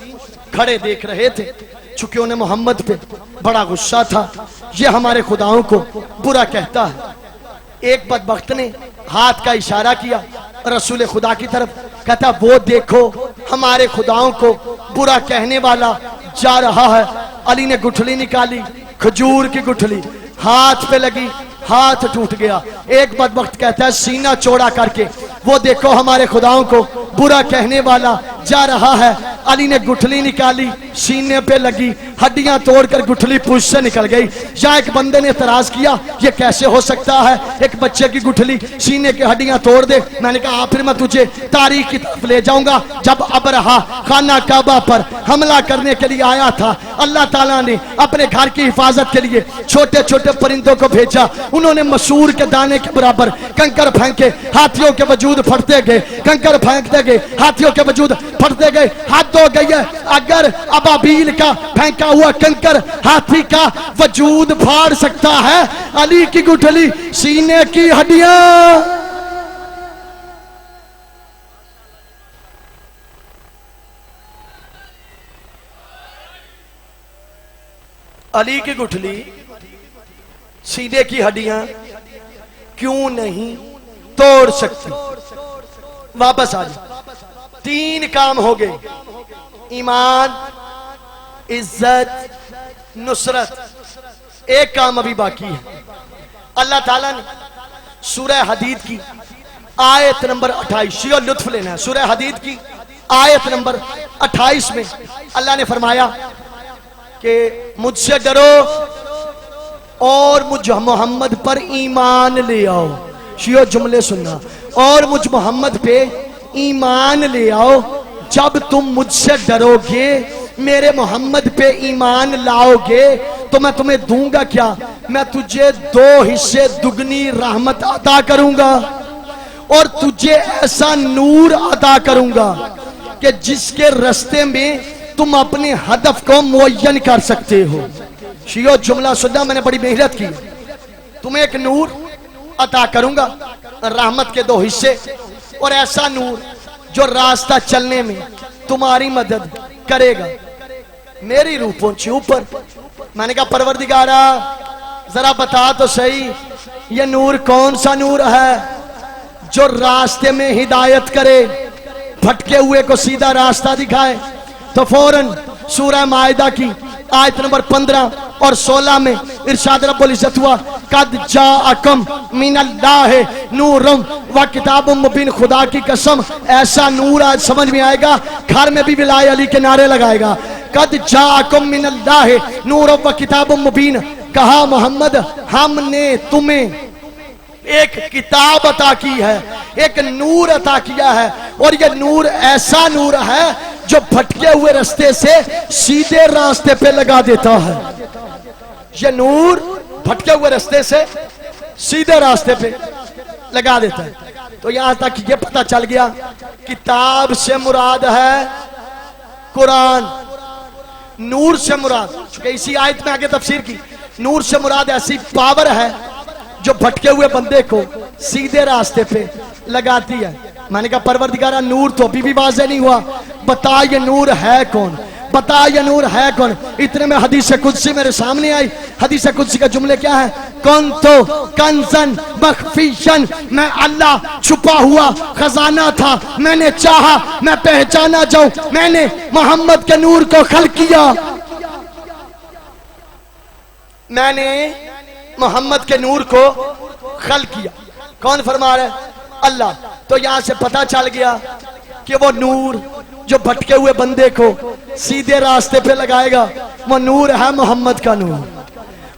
खड़े देख रहे थे, चूंकि उन्हें मोहम्मद पे बड़ा गुस्सा था, ये हमारे खुदाओं को बुरा कहता है। एक बदबख्त ने हाथ का इशारा किया रसूल खुदा की तरफ, कहता वो देखो हमारे खुदाओं को बुरा कहने वाला जा रहा है। अली ने गुठली निकाली, खजूर की गुठली, हाथ पे लगी, हाथ टूट गया। एक बदबख्त कहता है सीना चौड़ा करके, वो देखो हमारे खुदाओं को बुरा कहने वाला जा रहा है। अली ने गुठली निकाली, सीने पे लगी, हड्डियां तोड़कर गुठली पूछ से निकल गई। या एक बंदे ने एतराज किया ये कैसे हो सकता है, एक बच्चे की गुठली सीने की हड्डियां तोड़ दे। मैंने कहा फिर मैं तुझे तारीख की तरफ ले जाऊंगा। जब अबरहा खाना काबा पर हमला करने के लिए आया था, अल्लाह ताला ने अपने घर की हिफाजत के लिए छोटे छोटे परिंदों को भेजा। उन्होंने मसूर के दाने के बराबर कंकर फेंके, हाथियों के वजूद फटते गए, कंकर फेंकते गए, हाथियों के वजूद फटते गए। हाथ धो गई है, अगर अबाबील का फेंका हुआ कंकर हाथी का वजूद फाड़ सकता है, अली की गुठली सीने की हड्डियां। अली की गुठली सीने की हड्डियां क्यों नहीं तोड़ सकती? वापस आ जाओ। 3 काम हो गए, ईमान, इज्जत, नुसरत। एक काम अभी बाकी है। अल्लाह ताला ने सूरह हदीद की आयत नंबर 28, शियो लुत्फ लेना है, सूरह हदीद की आयत नंबर 28 में अल्लाह ने फरमाया कि मुझसे डरो और मुझ मोहम्मद पर ईमान ले आओ। शियो जुमले सुनना, और मुझ मोहम्मद पे ईमान ले आओ। जब तुम मुझसे डरोगे, मेरे मोहम्मद पे ईमान लाओगे, तो मैं तुम्हें दूंगा क्या? मैं तुझे 2 हिस्से दुगनी रहमत अता करूंगा, और तुझे ऐसा नूर अता करूंगा कि जिसके रास्ते में तुम अपने हदफ को मुअय्यन कर सकते हो। शियो जुमला सुनना, मैंने बड़ी मेहनत की। तुम्हें एक नूर अता करूंगा, रहमत के 2 हिस्से, और ऐसा नूर जो रास्ता चलने में तुम्हारी मदद करेगा। मेरी रूह पहुंची ऊपर। मैंने कहा परवरदिगारा जरा बता तो सही, ये नूर कौन सा नूर है जो रास्ते में हिदायत करे, भटके हुए को सीधा रास्ता दिखाए? तो फौरन सूरह माइदा की आयत नंबर 15 और 16 में इरशाद रब्बुल इज्जत हुआ, कद जाअकुम मिनल्लाहि नूरुम व किताबुम मुबीन। खुदा की कसम ऐसा नूर आज समझ में आएगा, घर में भी बिलाए अली के नारे लगाएगा। कद जाअकुम मिनल्लाहि नूरुम व किताबुम मुबीन। कहा मोहम्मद हमने तुम्हें एक किताब अता की है, एक नूर अता किया है, और ये नूर ऐसा नूर है जो भटके हुए रास्ते से सीधे रास्ते पे लगा देता है। ये नूर भटके हुए रास्ते से सीधे रास्ते पे लगा देता है। तो यहां तक ये पता चल गया, किताब से मुराद है कुरान, नूर से मुराद, चूंकि इसी आयत में आगे तफसीर की, नूर से मुराद ऐसी पावर है जो भटके हुए बंदे को सीधे रास्ते पे लगाती है। मैंने कहा परवरदिगारा नूर तो अभी भी वाज़ेह नहीं हुआ, बता ये नूर है कौन, बता ये नूर है कौन। इतने में हदीस कुदसी मेरे सामने आई। हदीस कुदसी का जुमले क्या है? कौन तो कंजन मखफीशन, मैं अल्लाह छुपा हुआ खजाना था, मैंने चाहा मैं पहचाना जाऊं, मैंने मोहम्मद के नूर को खल किया, मैंने मोहम्मद के नूर को खल किया। कौन फरमा रहा है? अल्लाह। तो यहां से पता चल गया कि वो नूर जो भटके हुए बंदे को सीधे रास्ते पे लगाएगा, वो नूर है मोहम्मद का नूर,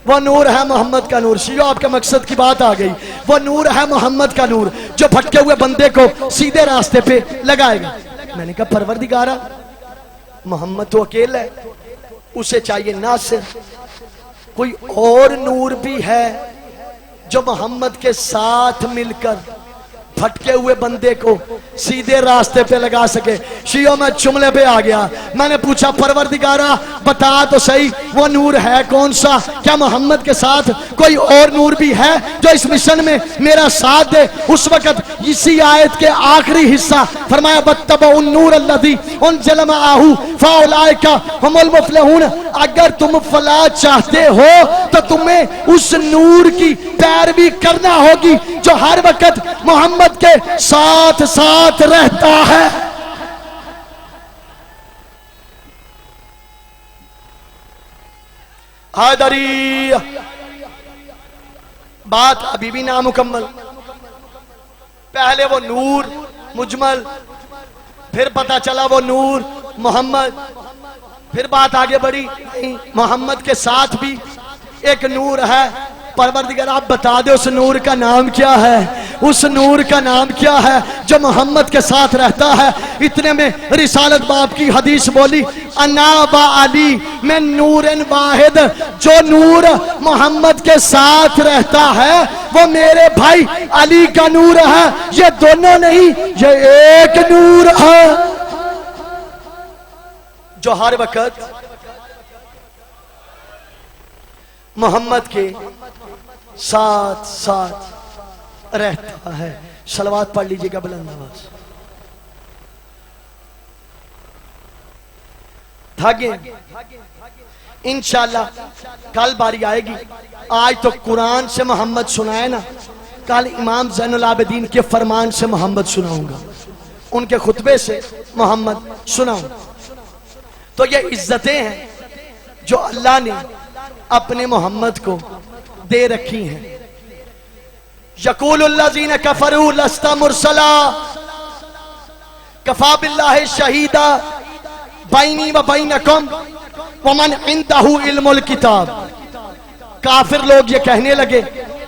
वो नूर है मोहम्मद का नूर। शियो आपके मकसद की बात आ गई। वो नूर है मोहम्मद का नूर जो भटके हुए बंदे को सीधे रास्ते पे लगाएगा। मैंने कहा परवरदिगारा, मोहम्मद तो अकेला है, उसे चाहिए नासिर, कोई और नूर भी है जो मोहम्मद के साथ मिलकर भटके हुए बंदे को सीधे रास्ते पे लगा सके। शियो मैं जुमले पे आ गया। मैंने पूछा परवरदिगारा बता तो सही, वो नूर है कौन सा? क्या मोहम्मद के साथ कोई और नूर भी है जो इस मिशन में मेरा साथ दे? उस वक्त इसी आयत के आखिरी हिस्सा फरमाया बत्तबउन नूर अल्लज़ी उनज़िला मअहू फउलाइका हुमुल मुफ़लिहून। अगर तुम फलाह चाहते हो तो तुम्हें उस नूर की पैरवी करना होगी जो हर वक्त मोहम्मद के साथ साथ रहता है। हादरी बात अभी भी नामुकम्मल। पहले वो नूर मुजमल, फिर पता चला वो नूर मोहम्मद, फिर बात आगे बढ़ी मोहम्मद के साथ भी एक नूर है। परवरदिगार आप बता दो उस नूर का नाम क्या है? उस नूर का नाम क्या है जो मोहम्मद के साथ रहता है? इतने में रिसालत बाप की हदीस बोली अन्ना बा अली में नूरन वाहिद, जो नूर मोहम्मद के साथ रहता है वो मेरे भाई अली का नूर है। ये दोनों नहीं, ये एक नूर है जो हर वक्त मोहम्मद के साथ साथ रहता है। सलवात पढ़ लीजिएगा बुलंद आवाज। धागे इंशाल्लाह कल बारी आएगी। आज तो कुरान से मोहम्मद सुनाए ना, कल इमाम ज़ैनुल आबिदीन के फरमान से मोहम्मद सुनाऊंगा, उनके खुतबे से मोहम्मद सुनाऊंगा। तो ये इज्जतें हैं जो अल्लाह ने अपने मोहम्मद को दे रखी हैं। यक़ूलुल्लज़ीना कफ़रू लस्ता मुरसला कफ़ा बिल्लाहि शहीदा बैनी व बैनकुम व मन इंदहु इल्मुल किताब। काफिर लोग ये कहने लगे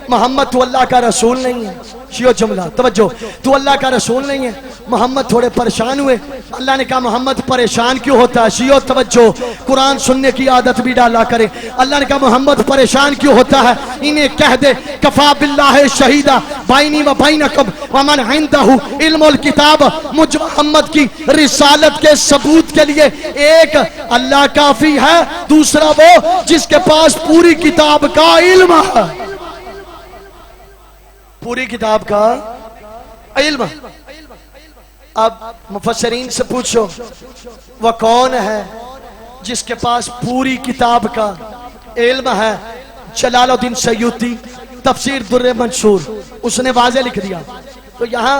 मोहम्मद तो अल्लाह का रसूल नहीं है। शियो जुमला तवज्जो, तू अल्लाह का रसूल नहीं है। मोहम्मद थोड़े परेशान हुए। अल्लाह ने कहा मोहम्मद परेशान क्यों होता है? शियो तवज्जो, कुरान सुनने की आदत भी डाला करे। अल्लाह ने कहा मोहम्मद परेशान क्यों होता है? इन्हें कह दे कफ़ा बिल्लाहि शहीदा बैनी व बैनकुम व मन इंदहु इल्मुल किताब। मुझ मोहम्मद की रिसालत के सबूत के लिए एक अल्लाह काफी है, दूसरा वो जिसके पास पूरी किताब का इल्म है, पूरी किताब का इल्म। अब मुफस्सिरीन से पूछो वह कौन है जिसके पास पूरी किताब का इल्म है? जलालुद्दीन सयूती तफसीर दुर्र मंसूर, उसने वाज़े लिख दिया। तो यहां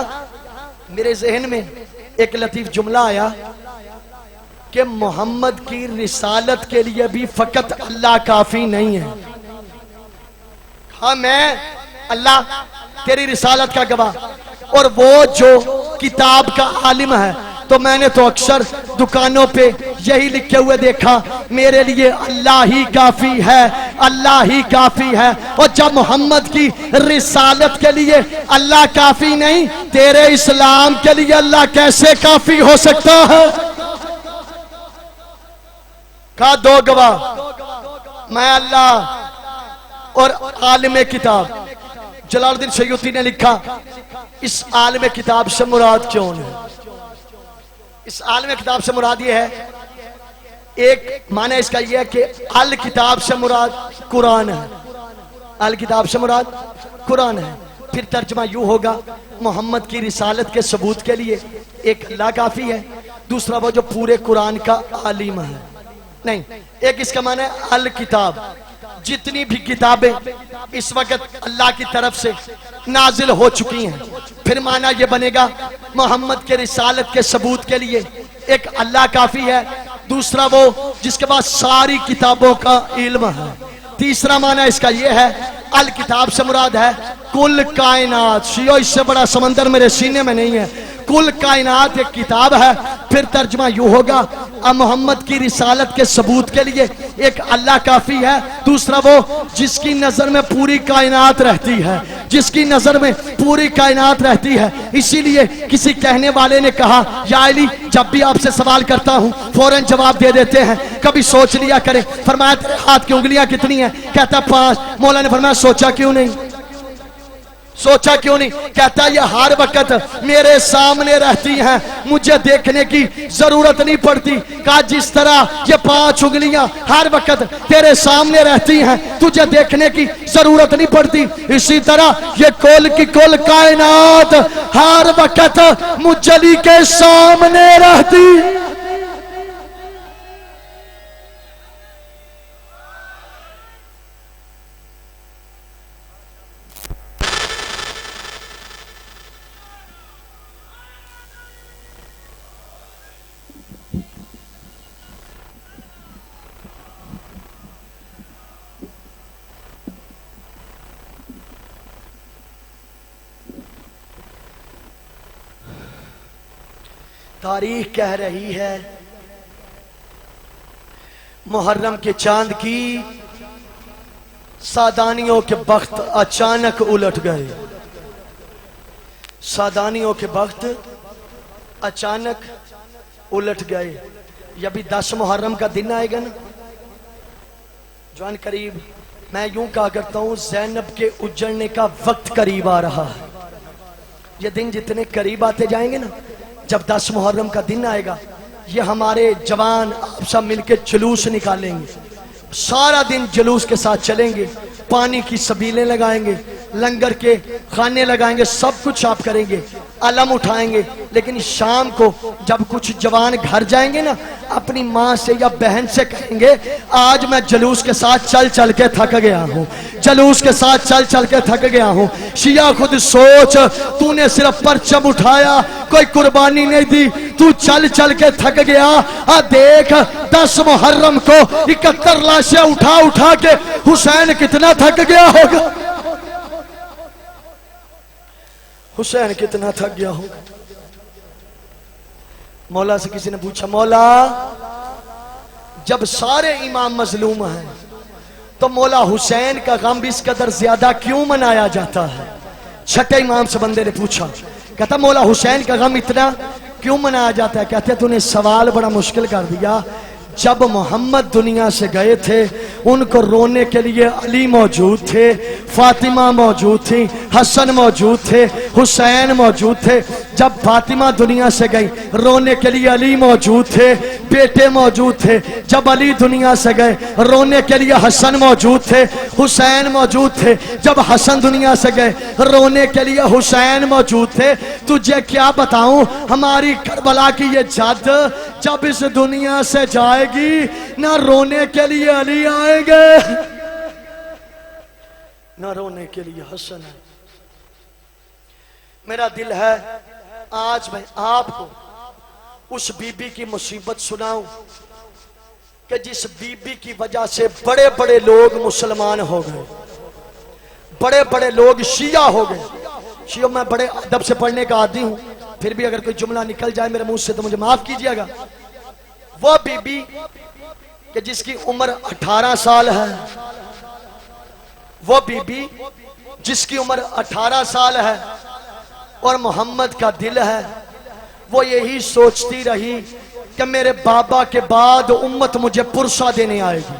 मेरे जहन में एक लतीफ जुमला आया कि मोहम्मद की रिसालत के लिए भी फकत अल्लाह काफी नहीं है। हाँ मैं अल्लाह तेरी रिसालत का गवाह, और वो जो किताब का आलिम है। तो मैंने तो अक्सर दुकानों पे यही लिखे हुए देखा, मेरे लिए अल्लाह ही काफी है, अल्लाह ही काफी है। और जब मोहम्मद की रिसालत के लिए अल्लाह काफी नहीं, तेरे इस्लाम के लिए अल्लाह कैसे काफी हो सकता है? का दो गवाह, मैं अल्लाह और आलिम किताब। जलालुद्दीन सयूती ने लिखा इस आलिम किताब से मुराद क्यों है? इस आलिम किताब से मुराद ये है, एक माने इसका यह है कि अल किताब से मुराद कुरान है, अल किताब से मुराद कुरान है। फिर तर्जमा यूं होगा मोहम्मद की रिसालत के सबूत के लिए एक अल्लाह काफी है, दूसरा वो जो पूरे कुरान का आलिम है। नहीं, एक इसका माने अल किताब जितनी भी किताबें इस वक्त अल्लाह की तरफ से नाजिल हो चुकी हैं, फिर माना यह बनेगा मोहम्मद के रिसालत के सबूत के लिए एक अल्लाह काफी है, दूसरा वो जिसके पास सारी किताबों का इल्म है, तीसरा माना इसका यह है अल किताब से मुराद है कुल कायनात। शियो इससे बड़ा समंदर मेरे सीने में नहीं है, कुल कायनात एक किताब है। फिर तर्जमा यूं होगा मोहम्मद की रिसालत के सबूत के लिए एक अल्लाह काफी है, दूसरा वो जिसकी नजर में पूरी कायनात रहती है, जिसकी नजर में पूरी कायनात रहती है। इसीलिए किसी कहने वाले ने कहा, या अली जब भी आपसे सवाल करता हूं फौरन जवाब दे देते हैं, कभी सोच लिया करें। फरमाया तेरे हाथ की उंगलियां कितनी हैं? कहता 5। मौला ने फरमाया सोचा क्यों नहीं? सोचा क्यों नहीं? कहता ये हर वक्त मेरे सामने रहती हैं, मुझे देखने की जरूरत नहीं पड़ती। कहा जिस तरह ये 5 उंगलियां हर वक्त तेरे सामने रहती हैं, तुझे देखने की जरूरत नहीं पड़ती, इसी तरह ये कुल की कुल कायनात हर वक्त मुजली के सामने रहती। तारीख कह रही है मुहर्रम के चांद की सादानियों के वक्त अचानक उलट गए। सादानियों के वक्त अचानक उलट गए। ये भी 10 मुहर्रम का दिन आएगा ना जवान करीब, मैं यूं कहा करता हूं ज़ैनब के उजड़ने का वक्त करीब आ रहा है। ये दिन जितने करीब आते जाएंगे ना, जब 10 मुहर्रम का दिन आएगा, ये हमारे जवान आप सब मिलके जुलूस निकालेंगे, सारा दिन जुलूस के साथ चलेंगे, पानी की सबीलें लगाएंगे, लंगर के खाने लगाएंगे, सब कुछ आप करेंगे, अलम उठाएंगे। लेकिन शाम को जब कुछ जवान घर जाएंगे ना, अपनी माँ से या बहन से कहेंगे आज मैं जुलूस के साथ चल चल के थक गया हूँ, जुलूस के साथ चल चल के थक गया हूँ। शिया खुद सोच, तूने सिर्फ परचम उठाया, कोई कुर्बानी नहीं दी, तू चल चल के थक गया। देख 10 मुहर्रम को 71 लाशें उठा उठा के हुसैन कितना थक गया होगा, हुसैन कितना थक गया होगा। मौला से किसी ने पूछा, मौला जब सारे इमाम मजलूम हैं तो मौला हुसैन का गम इस कदर ज्यादा क्यों मनाया जाता है? छठे इमाम से बंदे ने पूछा, कहता मौला हुसैन का गम इतना क्यों मनाया जाता है? कहते तूने सवाल बड़ा मुश्किल कर दिया। जब मोहम्मद दुनिया से गए थे उनको रोने के लिए अली मौजूद थे, फातिमा मौजूद थी, हसन मौजूद थे, हुसैन मौजूद थे। जब फातिमा दुनिया से गई रोने के लिए अली मौजूद थे, बेटे मौजूद थे। जब अली दुनिया से गए रोने के लिए हसन मौजूद थे, हुसैन मौजूद थे। जब हसन दुनिया से गए रोने के लिए हुसैन मौजूद थे। तुझे क्या बताऊं, हमारी करबला की ये जद जब इस दुनिया से जाएगी ना रोने के लिए अली आएंगे ना रोने के लिए हसन है। मेरा दिल है आज मैं आपको उस बीबी की मुसीबत सुनाऊं कि जिस बीबी की वजह से बड़े बड़े लोग मुसलमान हो गए, बड़े बड़े लोग शिया हो गए। शिया मैं बड़े अदब से पढ़ने का आदी हूं, फिर भी अगर कोई जुमला निकल जाए मेरे मुंह से तो मुझे माफ कीजिएगा। वो बीबी कि जिसकी उम्र 18 साल है, वो बीबी जिसकी उम्र 18 साल है और मोहम्मद का दिल है, वो यही सोचती रही कि मेरे बाबा के बाद उम्मत मुझे पुरसा देने आएगी,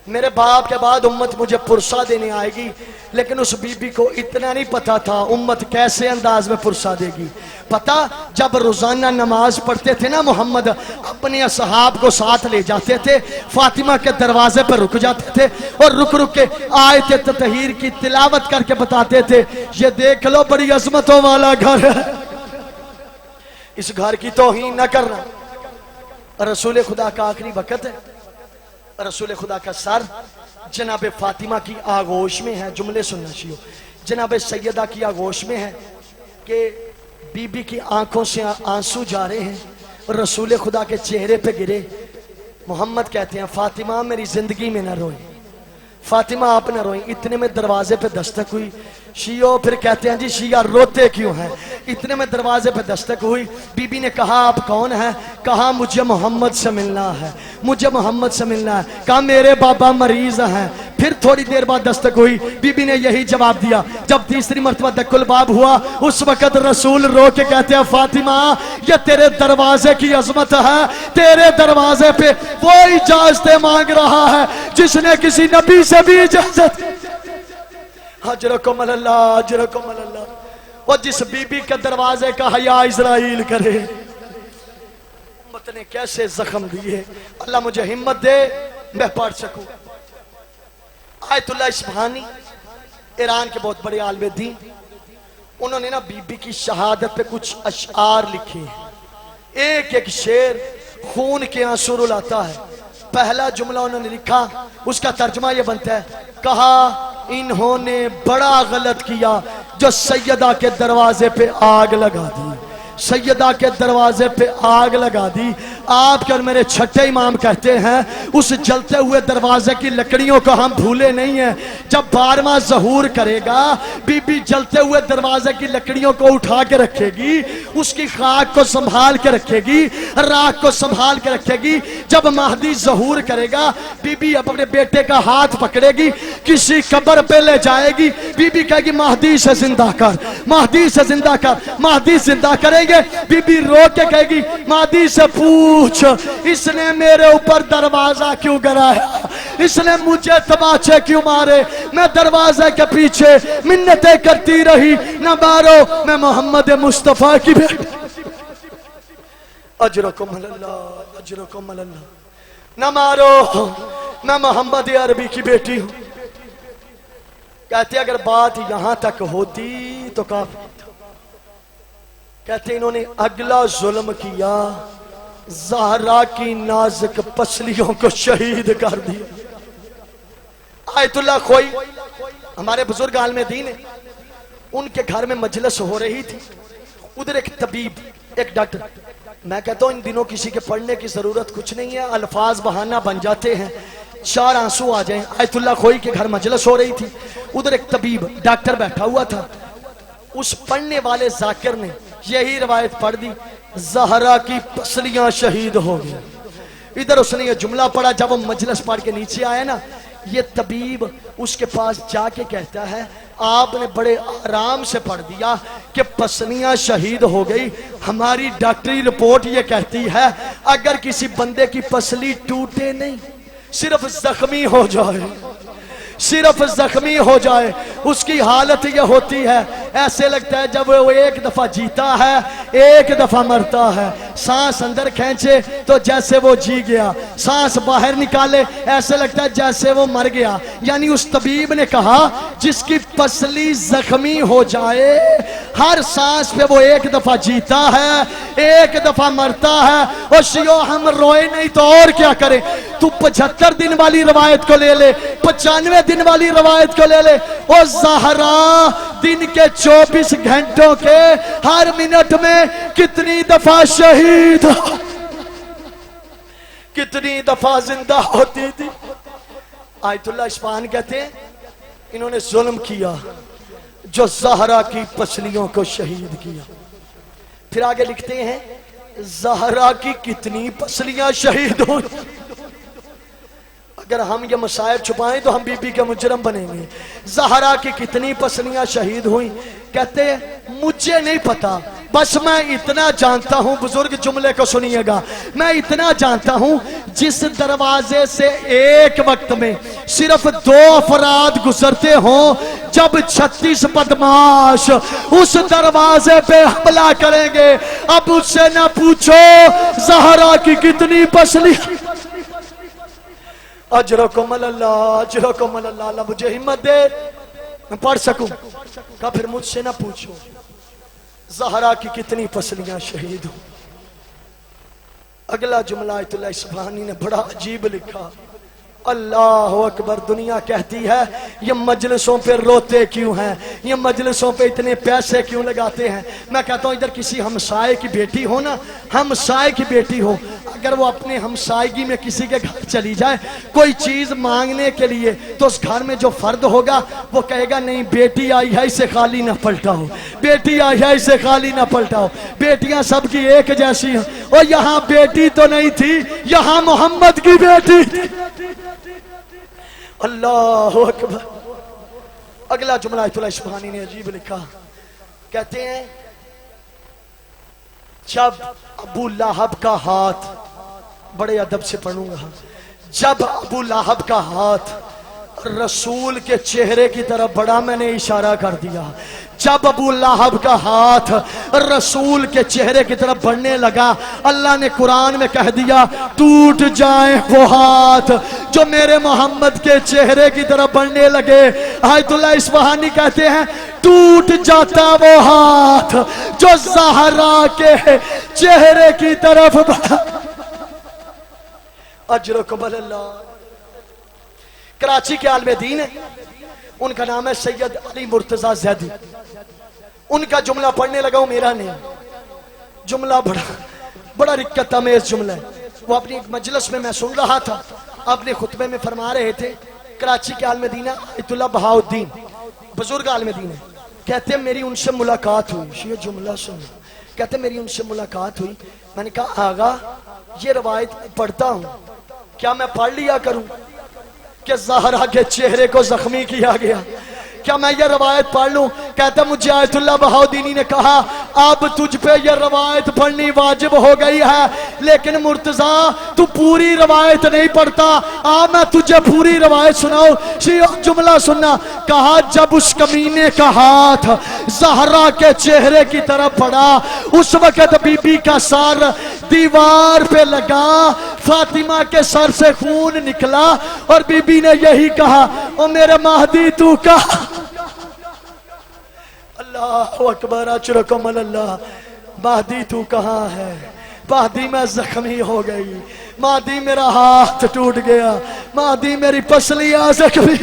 मेरे बाप के बाद उम्मत मुझे पुरसा देने आएगी। लेकिन उस बीबी को इतना नहीं पता था उम्मत कैसे अंदाज में पुरसा देगी। पता, जब रोजाना नमाज पढ़ते थे ना मोहम्मद, अपने असहाब को साथ ले जाते थे, फातिमा के दरवाजे पर रुक जाते थे और रुक रुक के आयत ततहीर की तिलावत करके बताते थे, ये देख लो बड़ी अजमतों वाला घर है, इस घर की तौहीन न करना। रसूल खुदा का आखिरी वक्त है, रसूल खुदा का सर जनाब फातिमा की आगोश में है, जुमले सुनना चाहिए, जनाब सैयदा की आगोश में है कि बीबी की आंखों से आंसू जा रहे हैं और रसूल खुदा के चेहरे पे गिरे। मोहम्मद कहते हैं फातिमा मेरी जिंदगी में ना रोए, फातिमा आप ना रोए। इतने में दरवाजे पे दस्तक हुई। शियो फिर कहते हैं जी शिया रोते क्यों हैं? इतने में दरवाजे पे दस्तक हुई। बीबी ने कहा आप कौन हैं? कहा मुझे मोहम्मद से मिलना है, मुझे मोहम्मद से मिलना है। कहा मेरे बाबा मरीज हैं। फिर थोड़ी देर बाद दस्तक हुई। बीबी ने यही जवाब दिया। जब तीसरी मरतबा दक्कुल बाब हुआ उस वक्त रसूल रो के कहते हैं फातिमा ये तेरे दरवाजे की अजमत है, तेरे दरवाजे पे वो इजाजतें मांग रहा है जिसने किसी नबी से भी इजाजत। हजरकुम अल्लाह, हजरकुम अल्लाह। वो जिस बीबी के दरवाजे का हया इजराइल करे, उम्मत ने कैसे जख्म दिए। अल्लाह मुझे हिम्मत दे मैं पढ़ सकूं। आयतुल्लाह इस्फहानी ईरान के बहुत बड़े आलिम दीन, उन्होंने ना बीबी की शहादत पे कुछ अशआर लिखे हैं। एक एक शेर खून के आंसू रुलाता है। पहला जुमला उन्होंने लिखा, उसका तर्जमा यह बनता है, कहा इन्होंने बड़ा गलत किया जो सैयदा के दरवाजे पे आग लगा दी, सैयदा के दरवाजे पे आग लगा दी। आपके और मेरे छठे इमाम कहते हैं उस जलते हुए दरवाजे की लकड़ियों को हम भूले नहीं है। जब 12वां ज़हूर करेगा बीबी जलते हुए दरवाजे की लकड़ियों को उठा के रखेगी, उसकी खाक को संभाल के रखेगी, राख को संभाल के रखेगी। जब महदी ज़हूर करेगा बीबी अपने बेटे का हाथ पकड़ेगी, किसी कब्र पे ले जाएगी, बीबी कहेगी महदी से जिंदा कर, महदी से जिंदा कर। महदी जिंदा करेंगे, बीबी रो के कहेगी महदी से पूछ इसने मेरे ऊपर दरवाजा क्यों गिराया, इसने मुझे तमाचे क्यों मारे, मैं दरवाजे के पीछे मिन्नतें करती रही, न मारो मैं मोहम्मद मुस्तफा की बेटी। अजरकुम अल्लाह, अजरकुम अल्लाह। न मारो मैं मोहम्मद अरबी की बेटी हूं। कहते अगर बात यहां तक होती तो काफी। कहते इन्होंने अगला जुल्म किया, ज़हरा की नाजुक पसलियों को शहीद कर दिया। आयतुल्लाह खोई हमारे बुजुर्ग आलिम दीन है, उनके घर में मजलिस हो रही थी। उधर एक तबीब, एक डॉक्टर, मैं कहता हूं इन दिनों किसी के पढ़ने की जरूरत कुछ नहीं है, अल्फाज बहाना बन जाते हैं, चार आंसू आ जाएं। आयतुल्लाह खोई के घर मजलिस हो रही थी। उधर एक तबीब डॉक्टर बैठा हुआ था। उस पढ़ने वाले जाकिर ने यही रवायत पढ़ दी, ज़हरा की पसलियां शहीद हो गई। इधर उसने ये जुमला पढ़ा। जब वो मजलिस पढ़ के नीचे आया ना, ये तबीब उसके पास जाके कहता है आपने बड़े आराम से पढ़ दिया कि पसलियां शहीद हो गई। हमारी डॉक्टरी रिपोर्ट ये कहती है अगर किसी बंदे की पसली टूटे नहीं, सिर्फ जख्मी हो जाए, सिर्फ जख्मी हो जाए, उसकी हालत यह होती है ऐसे लगता है जब वो एक दफा जीता है एक दफा मरता है। सांस अंदर खींचे तो जैसे वो जी गया, सांस बाहर निकाले ऐसे लगता है जैसे वो मर गया। यानी उस तबीब ने कहा जिसकी पसली जख्मी हो जाए, हर सांस पे वो एक दफा जीता है एक दफा मरता है। और शियो हम रोए नहीं तो और क्या करें? तू 75 दिन वाली रवायत को ले ले, 95 दिन वाली रवायत को ले ले। और ज़हरा दिन के 24 घंटों के हर मिनट में कितनी दफा शहीद, कितनी दफा जिंदा होती थी। आयतुल्लाह इस्फहानी कहते हैं इन्होंने जुल्म किया जो ज़हरा की पसलियों को शहीद किया। फिर आगे लिखते हैं ज़हरा की कितनी पसलियां शहीद हुई। अगर हम ये मसाइब छुपाएं तो हम बीबी के मुजरम बनेंगे। ज़हरा की कितनी पसलियां शहीद हुई। कहते हैं मुझे नहीं पता, बस मैं इतना जानता हूं, बुजुर्ग जुमले को सुनिएगा, मैं इतना जानता हूं जिस दरवाजे से एक वक्त में सिर्फ 2 अफराद गुजरते हों, जब 36 बदमाश उस दरवाजे पे हमला करेंगे, अब उससे ना पूछो ज़हरा की कितनी पसली। अजरकुम अल्लाह, अजरकुम अल्लाह। अल्लाह मुझे हिम्मत दे मैं पढ़ सकूं। का फिर मुझसे ना पूछो ज़हरा की कितनी पसलियां शहीद हो। अगला जुमला आयतुल्लाह इस्फहानी ने बड़ा अजीब लिखा, अल्लाह अकबर। दुनिया कहती है ये मजलिसों पे रोते क्यों हैं, ये मजलिसों पे इतने पैसे क्यों लगाते हैं। मैं कहता हूँ इधर किसी हमसाए की बेटी हो ना, हमसाए की बेटी हो, अगर वो अपने हमसायगी में किसी के घर चली जाए कोई चीज मांगने के लिए, तो उस घर में जो फर्द होगा वो कहेगा नहीं बेटी आई है इसे खाली ना पलटाओ, बेटी आई है इसे खाली ना पलटाओ, बेटियां सबकी एक जैसी हैं। और यहाँ बेटी तो नहीं थी, यहाँ मोहम्मद की बेटी थी। अल्लाह अकबर। अगला जुमला आयतुल्लाह इस्फहानी ने अजीब लिखा, कहते हैं जब अबू लाहब का हाथ, बड़े अदब से पढ़ूंगा, जब अबू लाहब का हाथ रसूल के चेहरे की तरफ बढ़ा, मैंने इशारा कर दिया, जब अबू लाहब का हाथ रसूल के चेहरे की तरफ बढ़ने लगा, अल्लाह ने कुरान में कह दिया टूट जाए वो हाथ जो मेरे मोहम्मद के चेहरे की तरफ बढ़ने लगे। आयतुल्लाह इस्फहानी कहते हैं टूट जाता वो हाथ जो ज़हरा के चेहरे की तरफ बढ़ा। अजरुकबल अल्लाह। कराची के आलिम दीन है, उनका नाम है सैयद अली मुर्तजा ज़ैदी। उनका जुमला पढ़ने लगा हूं, मेरा नहीं, जुमला बड़ा रिक्कत अमेज़ जुमला है। वो अपनी एक मजलिस में मैं सुन रहा था, अपने खुतबे में फरमा रहे थे, कराची के आलिम दीन आयतुल्लाह बहाउद्दीन, बुजुर्ग आलिम दीन है, कहते मेरी उनसे मुलाकात हुई। ये जुमला सुन, कहते मेरी उनसे मुलाकात हुई, मैंने कहा आगा ये रवायत पढ़ता हूं, क्या मैं पढ़ लिया करूं कि ज़हरा के चेहरे को जख्मी किया गया, क्या मैं ये रवायत पढ़ लूं। कहता मुझे आयतुल्लाह बहाउद्दीनी ने कहा अब तुझ पे ये रवायत पढ़नी वाजिब हो गई है, लेकिन मुर्तजा तू पूरी रवायत नहीं पढ़ता, आ मैं तुझे पूरी रवायत सुनाऊं। जुमला सुनना, कहा जब उस कमीने का हाथ ज़हरा के चेहरे की तरफ बढ़ा, उस वक्त बीबी का सर दीवार पे लगा, फातिमा के सर से खून निकला और बीबी ने यही कहा ओ मेरे महदी तू कहा। अल्लाह अकबर। अचरकमल अल्लाह। महदी तू कहाँ है। महदी मैं जख्मी हो गई, महदी मेरा हाथ टूट गया, महदी मेरी पसलियां जख्मी।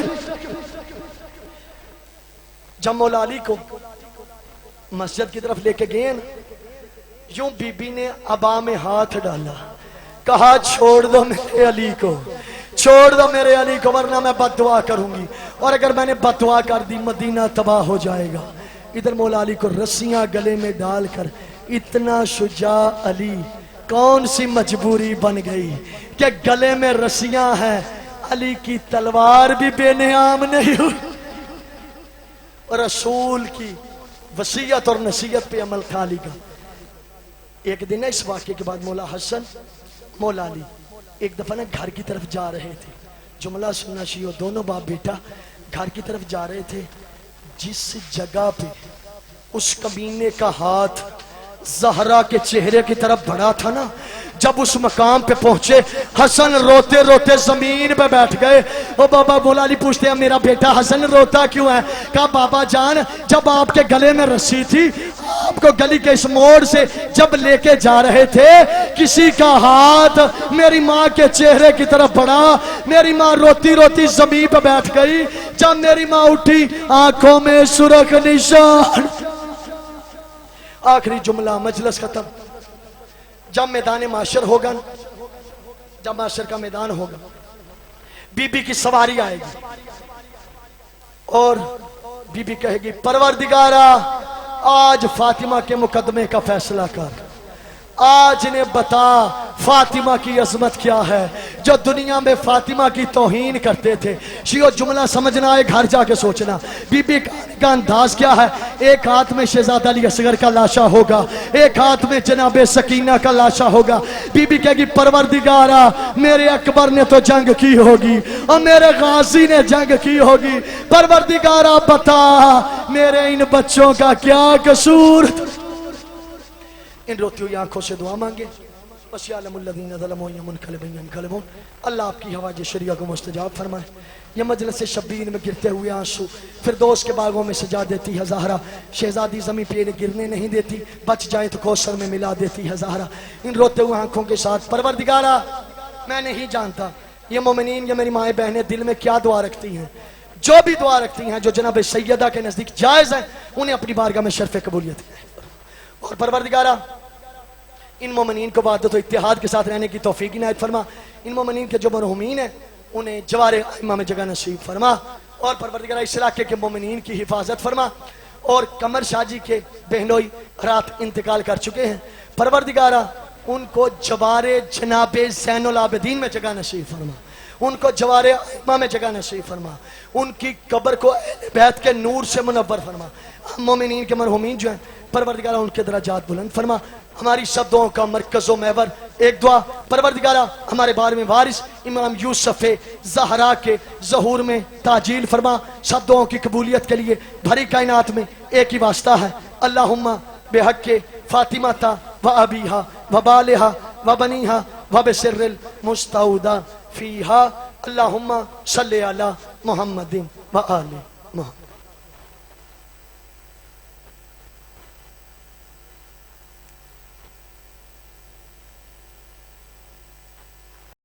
जब मौला अली को मस्जिद की तरफ लेके गए ना, यूं बीबी ने अबा में हाथ डाला, कहा छोड़ दो मेरे अली को, छोड़ दो मेरे अली को, वरना मैं बददुआ करूंगी, और अगर मैंने बददुआ कर दी मदीना तबाह हो जाएगा। इधर मौला अली को रस्सियां गले में डालकर, इतना शुजा अली, कौन सी मजबूरी बन गई कि गले में रस्सियां हैं, अली की तलवार भी बेनियाम नहीं हुई। रसूल की वसीयत और नसीहत पे अमल था अली का। एक दिन इस वाक़े के बाद मौला हसन, मौला अली एक दफा ना घर की तरफ जा रहे थे, जुमला सुनना चाहिए, दोनों बाप बेटा घर की तरफ जा रहे थे, जिस जगह पे उस कमीने का हाथ ज़हरा के चेहरे की तरफ बढ़ा था ना, जब उस मकाम पे पहुंचे हसन रोते रोते जमीन पे बैठ गए। ओ बाबा मौला अली पूछते हैं मेरा बेटा हसन रोता क्यों है। कहा बाबा जान जब आपके गले में रस्सी थी, आपको गली के इस मोड़ से जब लेके जा रहे थे, किसी का हाथ मेरी माँ के चेहरे की तरफ बढ़ा, मेरी माँ रोती रोती जमीन पे बैठ गई। जब मेरी माँ उठी आंखों में सुरख निशान। आखिरी जुमला, मजलिस खत्म। जब मैदान माशर होगा, जब माशर का मैदान होगा, बीबी की सवारी आएगी और बीबी कहेगी परवरदिगारा आज फातिमा के मुकदमे का फैसला कर, आज ने बता फातिमा की अजमत क्या है, जो दुनिया में फातिमा की तौहीन करते थे। शियो जुमला समझना है, घर जाके सोचना बीबी का अंदाज क्या है। एक हाथ में शहजादा अली असगर का लाशा होगा, एक हाथ में जनाबे सकीना का लाशा होगा। बीबी कहेगी परवरदिगारा मेरे अकबर ने तो जंग की होगी और मेरे गाजी ने जंग की होगी, परवरदिगारा बता मेरे इन बच्चों का क्या कसूर। इन रोती हुई आंखों से दुआ मांगे। अल्लाह आपकी हवाज शरिया को मुस्तजाब फरमाए। यह मजलिस शब्बीर में गिरते हुए आंसू फिरदौस के बागों में सजा देती है ज़हरा, शहजादी ज़मीं पे गिरने नहीं देती, बच जाए तो कौसर में मिला देती है ज़हरा। इन रोते हुए आंखों के साथ परवरदिगारा मैं नहीं जानता ये मोमिनीन, ये मेरी माएँ बहनें दिल में क्या दुआ रखती हैं, जो भी दुआ रखती हैं, जो जनाब सैयदा के नज़दीक जायज़ है, उन्हें अपनी बारगाह में शर्फ़ कबूलियत और परवरदिगारा इन मोमिनीन को वहदत व इत्तेहाद के साथ रहने की तौफीक इनायत फरमा। इन मोमिनीन के जो मरहूमीन हैं उन्हें जवारे आइम्मा में जगह नसीब फरमा और परवरदिगारा इस इलाके के मोमिनीन की हिफाजत फरमा। और कमर शाह जी के बहनोई रात इंतकाल कर चुके हैं, परवरदिगारा उनको जवारे जनाबे ज़ैनुल आबिदीन में जगह नसीब फरमा, उनको जवारे आइम्मा में जगह नसीब फरमा, उनकी कब्र को अहले बैत के नूर से मुनव्वर फरमा। मोमिनीन के मरहूमीन जो हैं परवरदिगारा उनके दराजात बुलंद फरमा। हमारी सब दुआओं का मरकज़ो महवर एक दुआ, परवरदिगारा हमारे बारे में वारिस इमाम यूसुफ ज़हरा के ज़हूर में ताजील फरमा। सब दुआओं की कबूलियत के लिए भरी कायनात में एक ही वास्ता है, अल्लाहुम्मा बेहक़्क़े फ़ातिमाता व अबीहा व बालिहा व बनीहा व बिसिर्रिल मुस्तौदा फ़ीहा, अल्लाहुम्मा सल्लि अला मुहम्मदिन व आलि मुहम्मद।